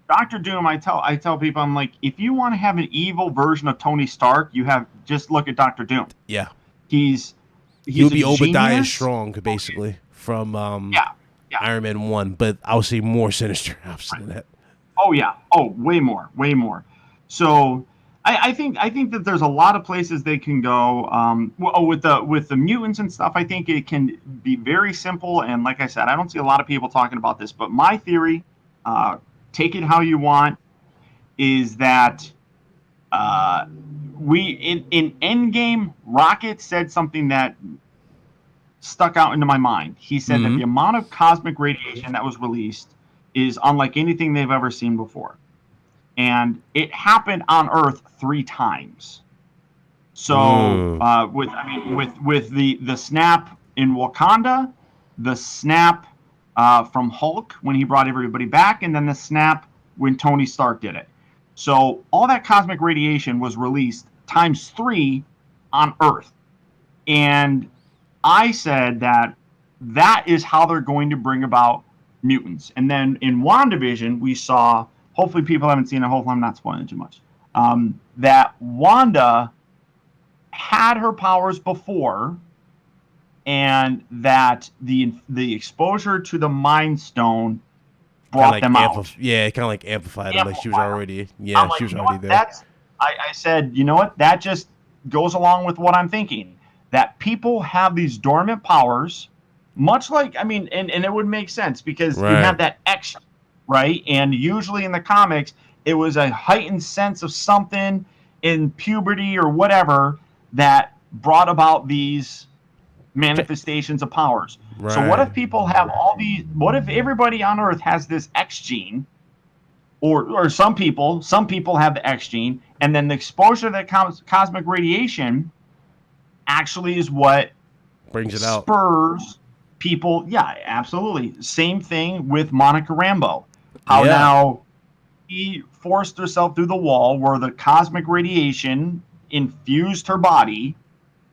Doctor Doom. I tell people, I'm like, if you want to have an evil version of Tony Stark, just look at Doctor Doom. Yeah, he'll be Obadiah Strong, basically, from Iron Man 1, but I would say more sinister than that. Oh yeah. Oh, way more. So I think that there's a lot of places they can go. With the mutants and stuff, I think it can be very simple. And like I said, I don't see a lot of people talking about this, but my theory, take it how you want, is that in Endgame, Rocket said something that stuck out into my mind. He said that the amount of cosmic radiation that was released is unlike anything they've ever seen before. And it happened on Earth 3 times. So with the snap in Wakanda, the snap from Hulk when he brought everybody back, and then the snap when Tony Stark did it. So all that cosmic radiation was released times 3 on Earth. And I said that is how they're going to bring about mutants. And then in WandaVision, we saw, hopefully people haven't seen it, hopefully I'm not spoiling too much, that Wanda had her powers before, and that the exposure to the Mind Stone brought them out. Yeah, kind of like amplified them. Like she was already, she was already there. I said, you know what? That just goes along with what I'm thinking. That people have these dormant powers, much like, and it would make sense because you have that X, right? And usually in the comics, it was a heightened sense of something in puberty or whatever that brought about these manifestations of powers. Right. So what if people have what if everybody on Earth has this X gene, or some people have the X gene, and then the exposure to that cosmic radiation actually is what brings it out, spurs people. Yeah, absolutely. Same thing with Monica Rambeau. Now she forced herself through the wall where the cosmic radiation infused her body,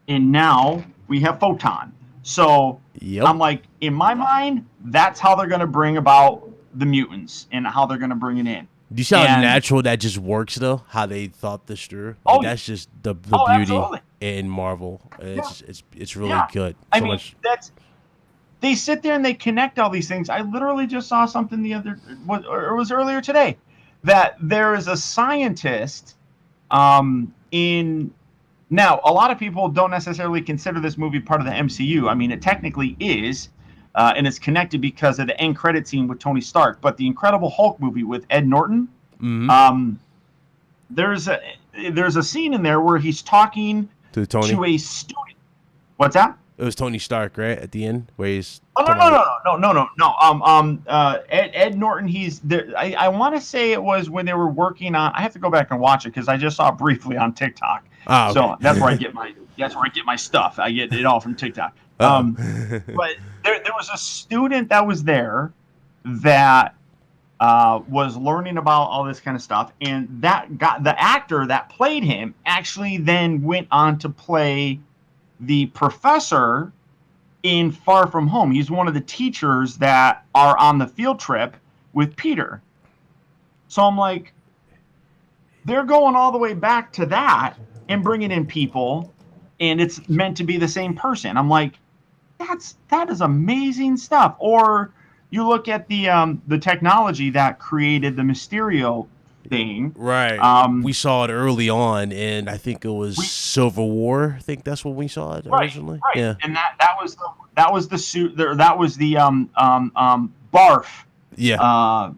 and now we have Photon. So I'm like, in my mind, that's how they're going to bring about the mutants and how they're going to bring it in. Do you see how natural that just works, though? How they thought this through? That's just the beauty absolutely. In Marvel. It's really good. They sit there and they connect all these things. I literally just saw something it was earlier today, that there is a scientist now, a lot of people don't necessarily consider this movie part of the MCU. It technically is, and it's connected because of the end credit scene with Tony Stark. But the Incredible Hulk movie with Ed Norton, there's a scene in there where he's talking to a student. What's that? It was Tony Stark, right, at the end, where he's. No. Ed Norton. He's there. I want to say it was when they were working on. I have to go back and watch it because I just saw it briefly on TikTok. Okay. So that's where I get my stuff. I get it all from TikTok. But there was a student that was there that was learning about all this kind of stuff, and that got the actor that played him actually then went on to play the professor in Far From Home. He's one of the teachers that are on the field trip with Peter. So I'm like, they're going all the way back to that and bringing in people, and it's meant to be the same person. I'm like, that is amazing stuff. Or you look at the technology that created the Mysterio thing. Right. We saw it early on, and I think it was Civil War. I think that's when we saw it originally. Right. Yeah. And that was the suit. That was the barf. Yeah.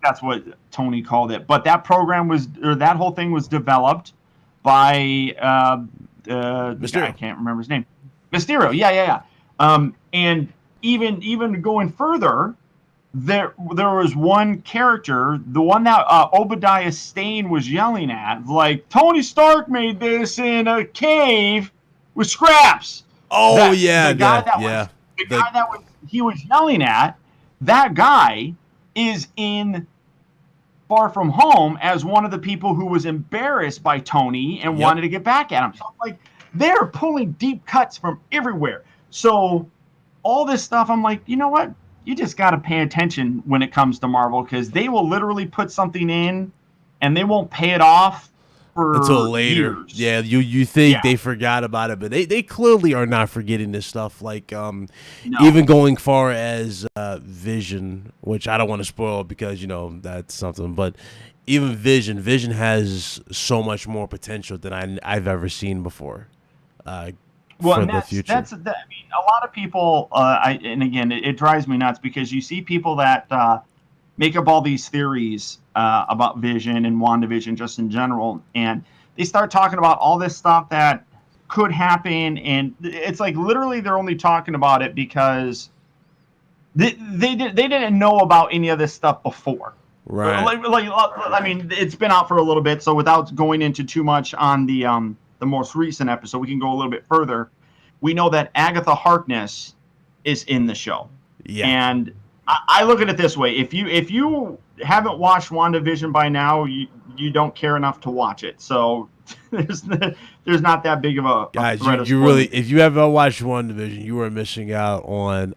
That's what Tony called it. But that program that whole thing was developed by Mysterio. I can't remember his name. Mysterio. Yeah. And even going further, there was one character, the one that Obadiah Stane was yelling at, like, Tony Stark made this in a cave with scraps. Oh That yeah, the guy yeah, that yeah. was the guy that he was yelling at, that guy is in Far From Home as one of the people who was embarrassed by Tony and wanted to get back at him. So I'm like, they're pulling deep cuts from everywhere. So all this stuff, I'm like, you know what? You just got to pay attention when it comes to Marvel, because they will literally put something in and they won't pay it off for until later. years. Yeah, you think they forgot about it, but they clearly are not forgetting this stuff. Like even going far as Vision, which I don't want to spoil because that's something, but even Vision has so much more potential than I've ever seen before. For the future. I mean, a lot of people, and again, it drives me nuts because you see people that make up all these theories about Vision and WandaVision just in general, and they start talking about all this stuff that could happen, and it's like literally they're only talking about it because they didn't know about any of this stuff before. Right. I mean, it's been out for a little bit, so without going into too much on the most recent episode, we can go a little bit further. We know that Agatha Harkness is in the show. Yeah. And I look at it this way. If you haven't watched WandaVision by now, you don't care enough to watch it. So there's not that big of a guys. threat You really, if you haven't watched WandaVision, you are missing out on.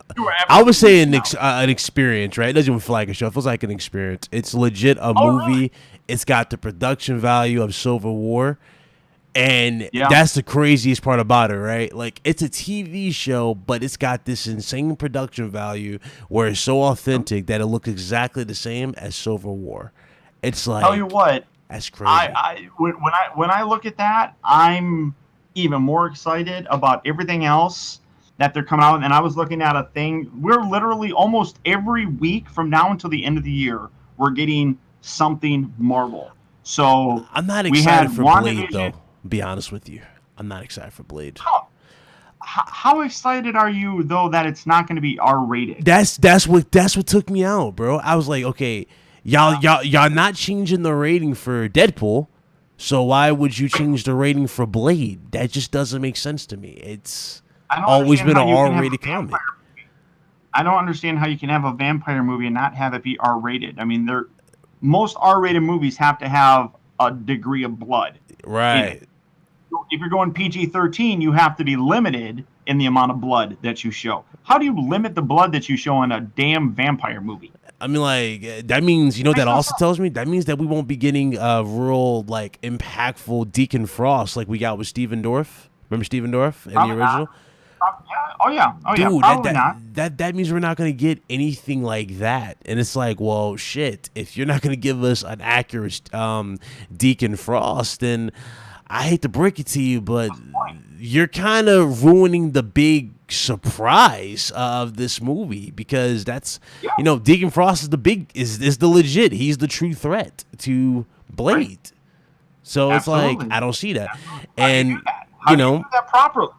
I would say an experience, right? It doesn't even feel like a show. It feels like an experience. It's legit a movie. Really? It's got the production value of Civil War. And that's the craziest part about it, right? Like, it's a TV show, but it's got this insane production value where it's so authentic that it looks exactly the same as Civil War. It's like, tell you what, that's crazy. When I look at that, I'm even more excited about everything else that they're coming out with. And I was looking at a thing. We're literally almost every week from now until the end of the year, we're getting something Marvel. So I'm not excited for Blade, though. Be honest with you, I'm not excited for Blade. How excited are you though that it's not going to be R-rated? That's what took me out, bro. I was like, okay, y'all not changing the rating for Deadpool, so why would you change the rating for Blade? That just doesn't make sense to me. It's always been an R-rated comic. I don't understand how you can have a vampire movie and not have it be R-rated. I mean, most R-rated movies have to have a degree of blood. Right. If you're going PG-13, you have to be limited in the amount of blood that you show. How do you limit the blood that you show in a damn vampire movie? I mean, like, that means, that also tells me? That means that we won't be getting a real, like, impactful Deacon Frost like we got with Stephen Dorff. Remember Stephen Dorff in the original? Dude, that means we're not going to get anything like that. And it's like, well, shit, if you're not going to give us an accurate Deacon Frost, then I hate to break it to you, but you're kind of ruining the big surprise of this movie, because that's, Deacon Frost is the legit. He's the true threat to Blade. Right. So Absolutely. It's like, I don't see that. And, How do you do that properly?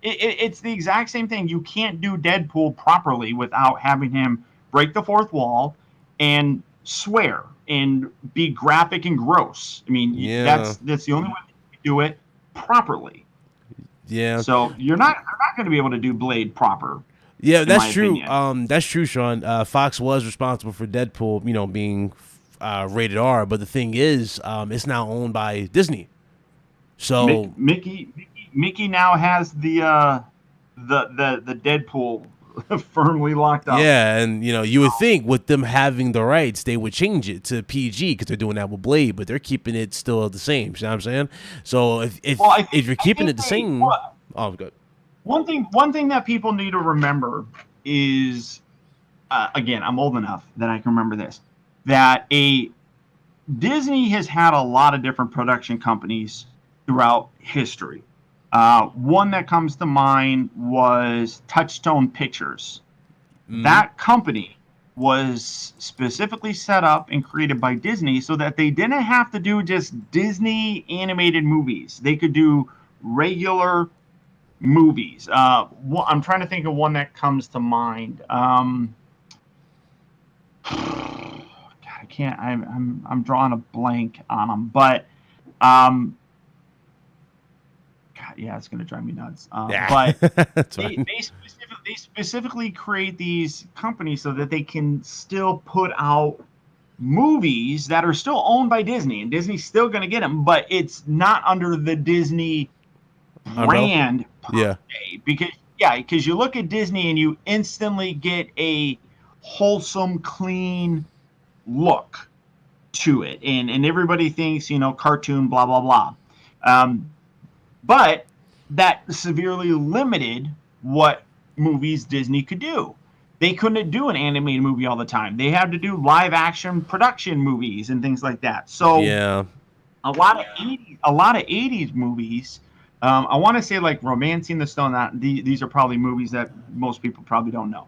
It's the exact same thing. You can't do Deadpool properly without having him break the fourth wall and swear and be graphic and gross. I mean, that's the only way to do it properly. Yeah. So they're not going to be able to do Blade proper. Yeah, that's true. That's true, Sean. Fox was responsible for Deadpool, being rated R, but the thing is, it's now owned by Disney. So Mickey now has the Deadpool firmly locked up. Yeah, and you would think with them having the rights, they would change it to PG because they're doing that with Blade, but they're keeping it still the same. You know what I'm saying? So if you're keeping it the same, good. One thing that people need to remember is, again, I'm old enough that I can remember this, that Disney has had a lot of different production companies throughout history. One that comes to mind was Touchstone Pictures. That company was specifically set up and created by Disney so that they didn't have to do just Disney animated movies. They could do regular movies. I'm trying to think of one that comes to mind. God, I can't. I'm drawing a blank on them, but God, yeah, it's gonna drive me nuts. Yeah, But that's they fine. they specifically create these companies so that they can still put out movies that are still owned by Disney, and Disney's still going to get them, but it's not under the Disney Umbrella. brand per Yeah. se. Because you look at Disney and you instantly get a wholesome, clean look to it, and everybody thinks cartoon, blah blah blah. But that severely limited what movies Disney could do. They couldn't do an animated movie all the time. They had to do live action production movies and things like that. So Yeah. a lot of 80s movies. I want to say like Romancing the Stone. These are probably movies that most people probably don't know.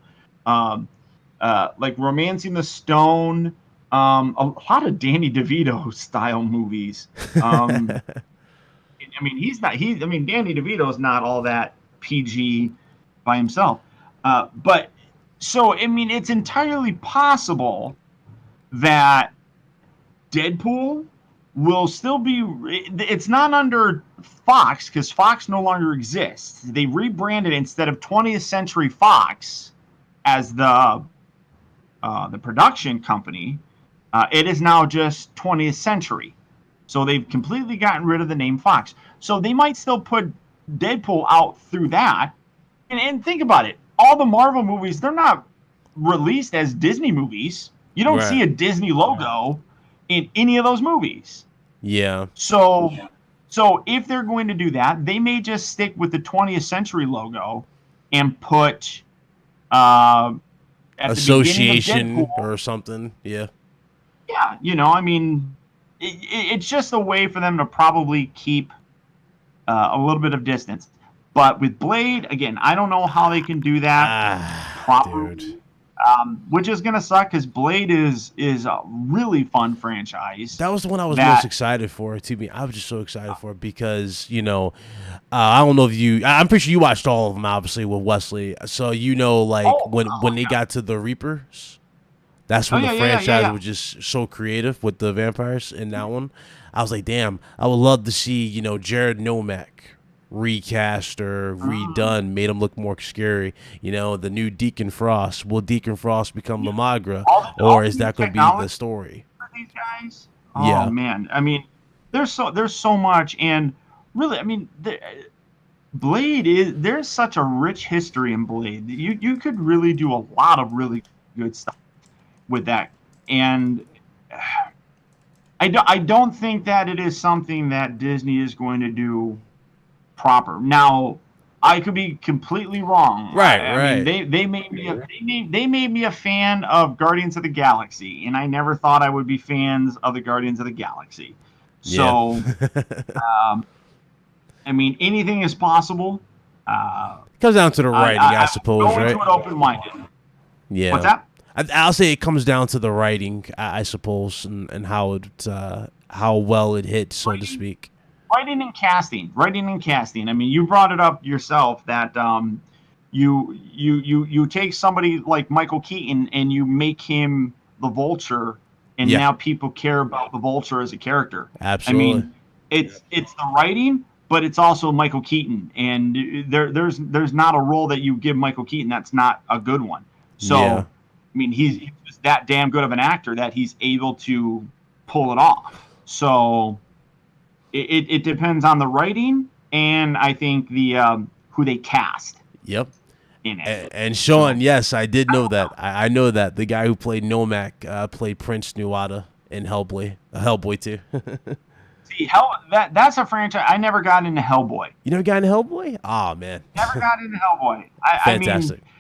Like Romancing the Stone. A lot of Danny DeVito style movies. I mean, Danny DeVito's not all that PG by himself. But so, I mean, it's entirely possible that Deadpool will still be. It's not under Fox because Fox no longer exists. They rebranded instead of 20th Century Fox as the production company. It is now just 20th Century. So they've completely gotten rid of the name Fox. So they might still put Deadpool out through that. And think about it. All the Marvel movies, they're not released as Disney movies. You don't see a Disney logo in any of those movies. Yeah. So if they're going to do that, they may just stick with the 20th Century logo and put at Association the beginning of Deadpool, or something. Yeah. Yeah, I mean, it's just a way for them to probably keep a little bit of distance. But with Blade, again, I don't know how they can do that properly, dude. Which is going to suck because Blade is a really fun franchise. That was the one I was most excited for. To me, I was just so excited for it because I don't know if I'm pretty sure you watched all of them, obviously with Wesley. So when they got to the Reapers. That's when the franchise was just so creative with the vampires in that one. I was like, damn, I would love to see, Jared Nomak recast or redone, made him look more scary. The new Deacon Frost. Will Deacon Frost become Lamagra, or is that going to be the story? For these guys? Yeah. Oh, man. I mean, there's so much. And really, I mean, Blade there's such a rich history in Blade. You could really do a lot of really good stuff with that, and I don't think that it is something that Disney is going to do proper. Now, I could be completely wrong. Right. I mean, they made me a fan of Guardians of the Galaxy, and I never thought I would be fans of the Guardians of the Galaxy. So, I mean, anything is possible. Comes down to the writing, I suppose, right? Into it open-minded. Yeah. What's that? I'll say it comes down to the writing, I suppose, and how well it hits, so to speak. Writing and casting. I mean, you brought it up yourself that you take somebody like Michael Keaton and you make him the Vulture, and now people care about the Vulture as a character. Absolutely. I mean, it's the writing, but it's also Michael Keaton, and there's not a role that you give Michael Keaton that's not a good one. So. I mean, he's just that damn good of an actor that he's able to pull it off. So it depends on the writing, and I think the who they cast. Yep. In it. And Sean, yes, I did know that. I know that the guy who played Nomak played Prince Nuada in Hellboy 2. See, that's a franchise. I never got into Hellboy. You never got into Hellboy? Oh man. Never got into Hellboy. Fantastic. I mean,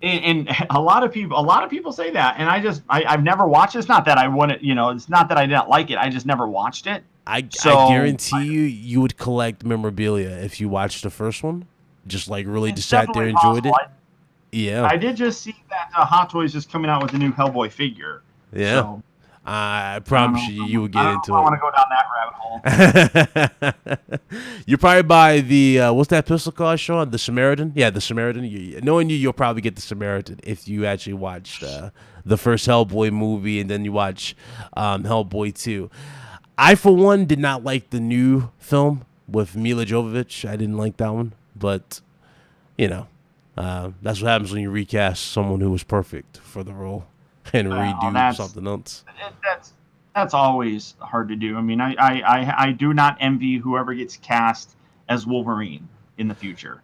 and a lot of people say that, and I've never watched it. It's not that I want it, it's not that I didn't like it. I just never watched it. I guarantee you would collect memorabilia if you watched the first one. Just like really just sat there and enjoyed it. Yeah. I did just see that Hot Toys is coming out with a new Hellboy figure. Yeah. So, I promise you would get into I it. want to go down that rabbit hole. You're probably by the what's that pistol called, Sean? The Samaritan? Yeah, the Samaritan. Knowing you'll probably get the Samaritan if you actually watched the first Hellboy movie and then you watch Hellboy 2. I, for one, did not like the new film with Mila Jovovich. I didn't like that one, but that's what happens when you recast someone who was perfect for the role and redo something else. That's always hard to do. I mean, I do not envy whoever gets cast as Wolverine in the future.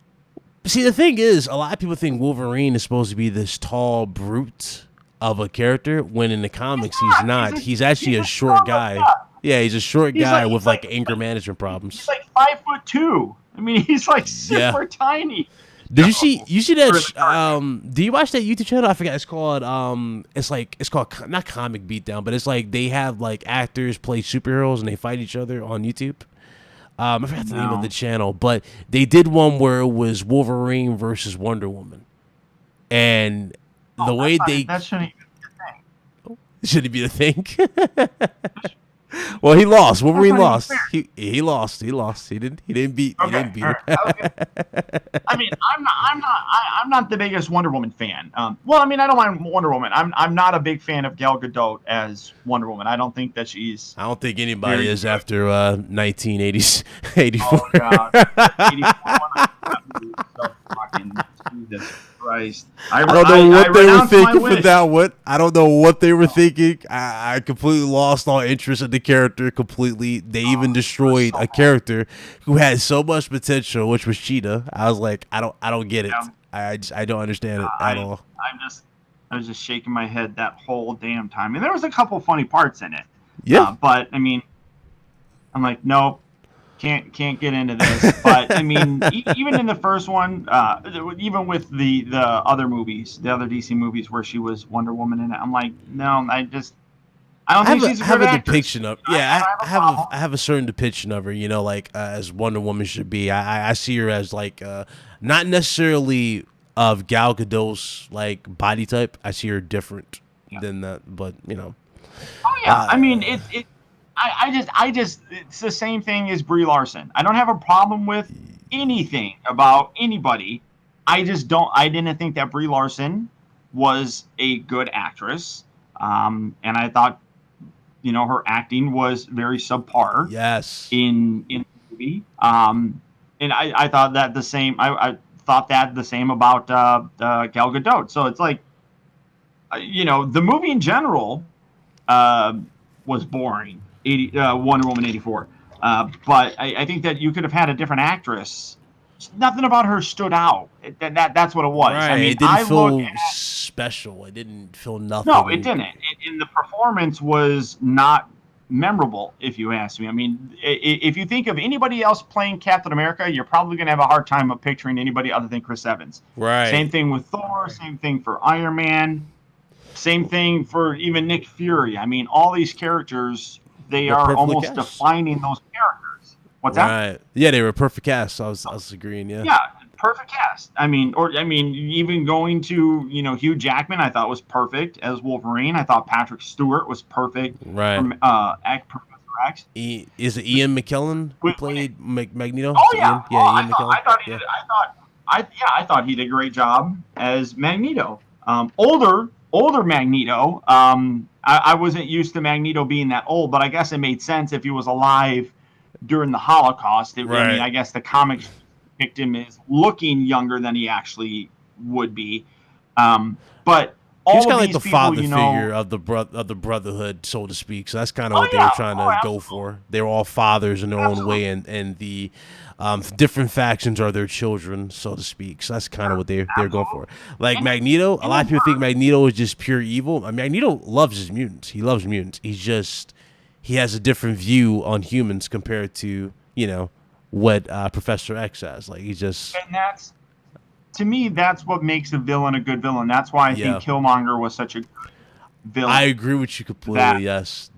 See, the thing is, a lot of people think Wolverine is supposed to be this tall brute of a character, when in the comics he's not. He's actually a short guy. Yeah, he's a short guy with like anger management problems. He's like 5'2". I mean, he's like super tiny. Did you see that? Do you watch that YouTube channel? I forget. It's called it's called not Comic Beatdown, but it's like they have like actors play superheroes and they fight each other on YouTube. I forgot the name of the channel, but they did one where it was Wolverine versus Wonder Woman, and the way that shouldn't even be a thing. Should it be a thing? Well, he lost. Wolverine lost. He lost. He lost. He didn't beat. He didn't beat her. I mean, I'm not the biggest Wonder Woman fan. Well, I mean, I don't mind Wonder Woman. I'm not a big fan of Gal Gadot as Wonder Woman. I don't think that she's. I don't think anybody is after 1984. Oh God, 84. So fucking Jesus Christ. I don't know what they were thinking for that one. I don't know what they were thinking. I completely lost all interest in the character completely. They even destroyed a character who had so much potential, which was Cheetah. I was like, I don't get it. Yeah. I don't understand it at all. I was just shaking my head that whole damn time. And there was a couple funny parts in it. Yeah. But I mean, I'm like, nope. Can't get into this, but I mean, even in the first one, even with the other movies, the other DC movies where she was Wonder Woman in it, I'm like, no, I don't think she's a good actress. Depiction of I have a certain depiction of her, like as Wonder Woman should be. I see her as like not necessarily of Gal Gadot's like body type. I see her different than that, but Oh yeah, I mean I just it's the same thing as Brie Larson. I don't have a problem with anything about anybody. I didn't think that Brie Larson was a good actress. And I thought, her acting was very subpar. Yes. In the movie. And I thought that the same. I thought that the same about Gal Gadot. So it's like, the movie in general was boring. Wonder Woman 84. But I think that you could have had a different actress. Nothing about her stood out. That's what it was. Right. I mean, it didn't feel special. It didn't feel nothing. No, it didn't. And the performance was not memorable, if you ask me. I mean, if you think of anybody else playing Captain America, you're probably going to have a hard time of picturing anybody other than Chris Evans. Right. Same thing with Thor. Same thing for Iron Man. Same thing for even Nick Fury. I mean, all these characters, they are almost defining those characters. What's that? Right. Yeah, they were a perfect cast. I was agreeing. Yeah. Yeah, perfect cast. I mean, even going to Hugh Jackman, I thought was perfect as Wolverine. I thought Patrick Stewart was perfect. Right. From Professor X. Is it Ian McKellen who played Magneto? Oh yeah. Ian McKellen. I thought he did a great job as Magneto. Older Magneto. I wasn't used to Magneto being that old, but I guess it made sense if he was alive during the Holocaust. Right. I mean, I guess the comics picked him as looking younger than he actually would be. But all he's kind of of like the father figure of the brotherhood, so to speak. So that's kind of what they were trying to go for. They were all fathers in their own way, and the different factions are their children, so to speak. So that's kind of what they're going for. Like Magneto, a lot of people think Magneto is just pure evil. I mean, Magneto loves his mutants. He loves mutants. He has a different view on humans compared to what Professor X has. Like he's just. And to me, that's what makes a villain a good villain. That's why I think Killmonger was such a good villain. I agree with you completely. Yes,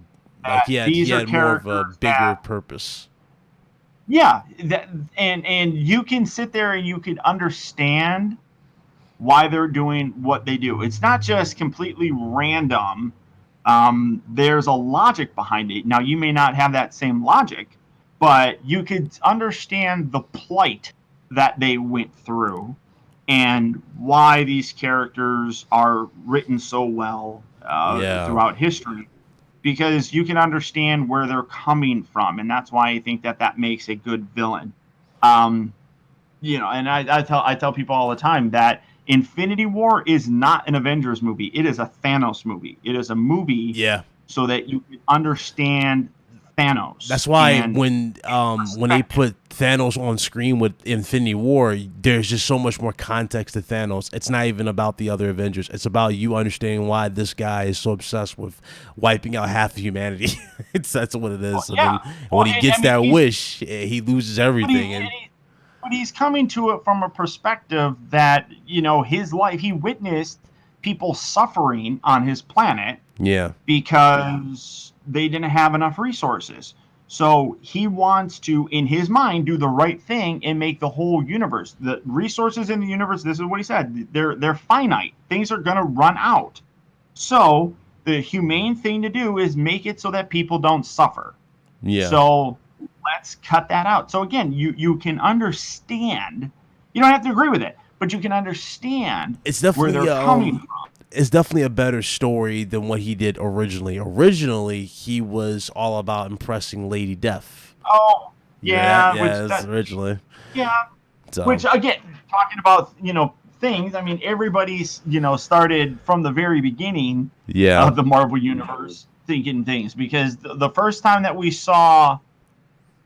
like he had more of a bigger purpose. Yeah, and you can sit there and you can understand why they're doing what they do. It's not just completely random There's a logic behind it. Now, you may not have that same logic, but you could understand the plight that they went through and why these characters are written so well throughout history, because you can understand where they're coming from, and that's why I think that makes a good villain. And I tell people all the time that Infinity War is not an Avengers movie. It is a Thanos movie. It is a movie so that you can understand Thanos. That's why when they put Thanos on screen with Infinity War, there's just so much more context to Thanos. It's not even about the other Avengers. It's about you understanding why this guy is so obsessed with wiping out half of humanity. That's what it is. When he gets that wish, he loses everything. But he's coming to it from a perspective that, his life, he witnessed people suffering on his planet. Yeah. Because they didn't have enough resources. So he wants to, in his mind, do the right thing and make the whole universe. The resources in the universe, this is what he said, they're finite. Things are going to run out. So the humane thing to do is make it so that people don't suffer. Yeah. So let's cut that out. So again, you can understand. You don't have to agree with it, but you can understand where they're coming from. It's definitely a better story than what he did originally. Originally, he was all about impressing Lady Death. Oh, yeah. Originally. Yeah. So. Which, again, talking about, things, I mean, everybody's, started from the very beginning of the Marvel Universe thinking things. Because the first time that we saw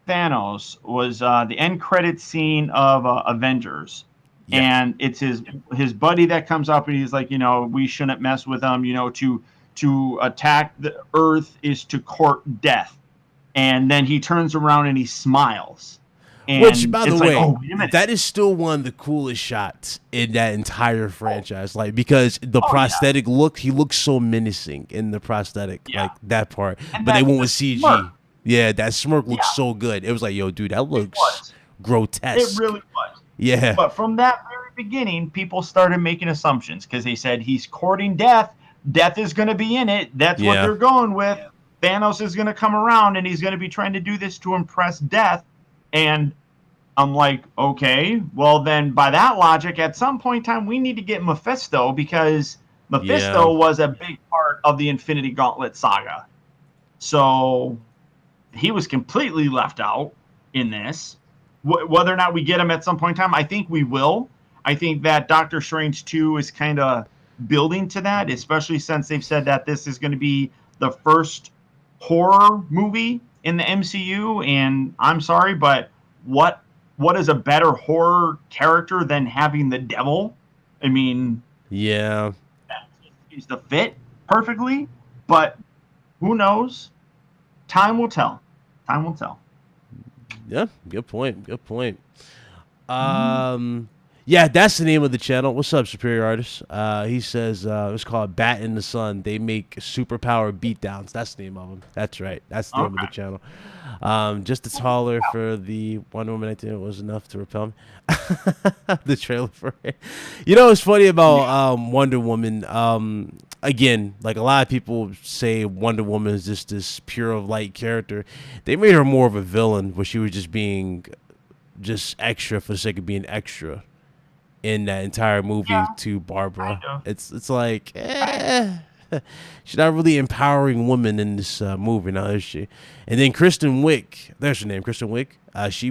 Thanos was the end credit scene of Avengers. Yeah. And it's his buddy that comes up and he's like, we shouldn't mess with him. To attack the Earth is to court death. And then he turns around and he smiles. And which, by the way, that is still one of the coolest shots in that entire franchise. Because the prosthetic look, he looks so menacing in the prosthetic, like that part. And but they went with CG. Smirk. Yeah, that smirk looks so good. It was like, yo, dude, that looks grotesque. It really was. Yeah. But from that very beginning, people started making assumptions because they said he's courting death. Death is going to be in it. That's what they're going with. Thanos is going to come around and he's going to be trying to do this to impress Death. And I'm like, okay, well then by that logic, at some point in time, we need to get Mephisto because Mephisto was a big part of the Infinity Gauntlet saga. So he was completely left out in this. Whether or not we get him at some point in time, I think we will. I think that Doctor Strange 2 is kind of building to that, especially since they've said that this is going to be the first horror movie in the MCU. And I'm sorry, but what is a better horror character than having the devil? I mean, that seems to fit perfectly, but who knows? Time will tell. Time will tell. Yeah, good point. Good point. Yeah, that's the name of the channel. What's up, Superior Artist? He says it's called Bat in the Sun. They make superpower beatdowns. That's the name of them. That's right. That's the name of the channel. Just the taller for the Wonder Woman 19 was enough to repel me. The trailer for it. What's funny about Wonder Woman? Again, like a lot of people say Wonder Woman is just this pure of light character. They made her more of a villain where she was just being just extra for the sake of being extra in that entire movie to Barbara. It's like, she's not really empowering women in this movie now, is she? And then Kristen Wiig, there's her name, Kristen Wiig. She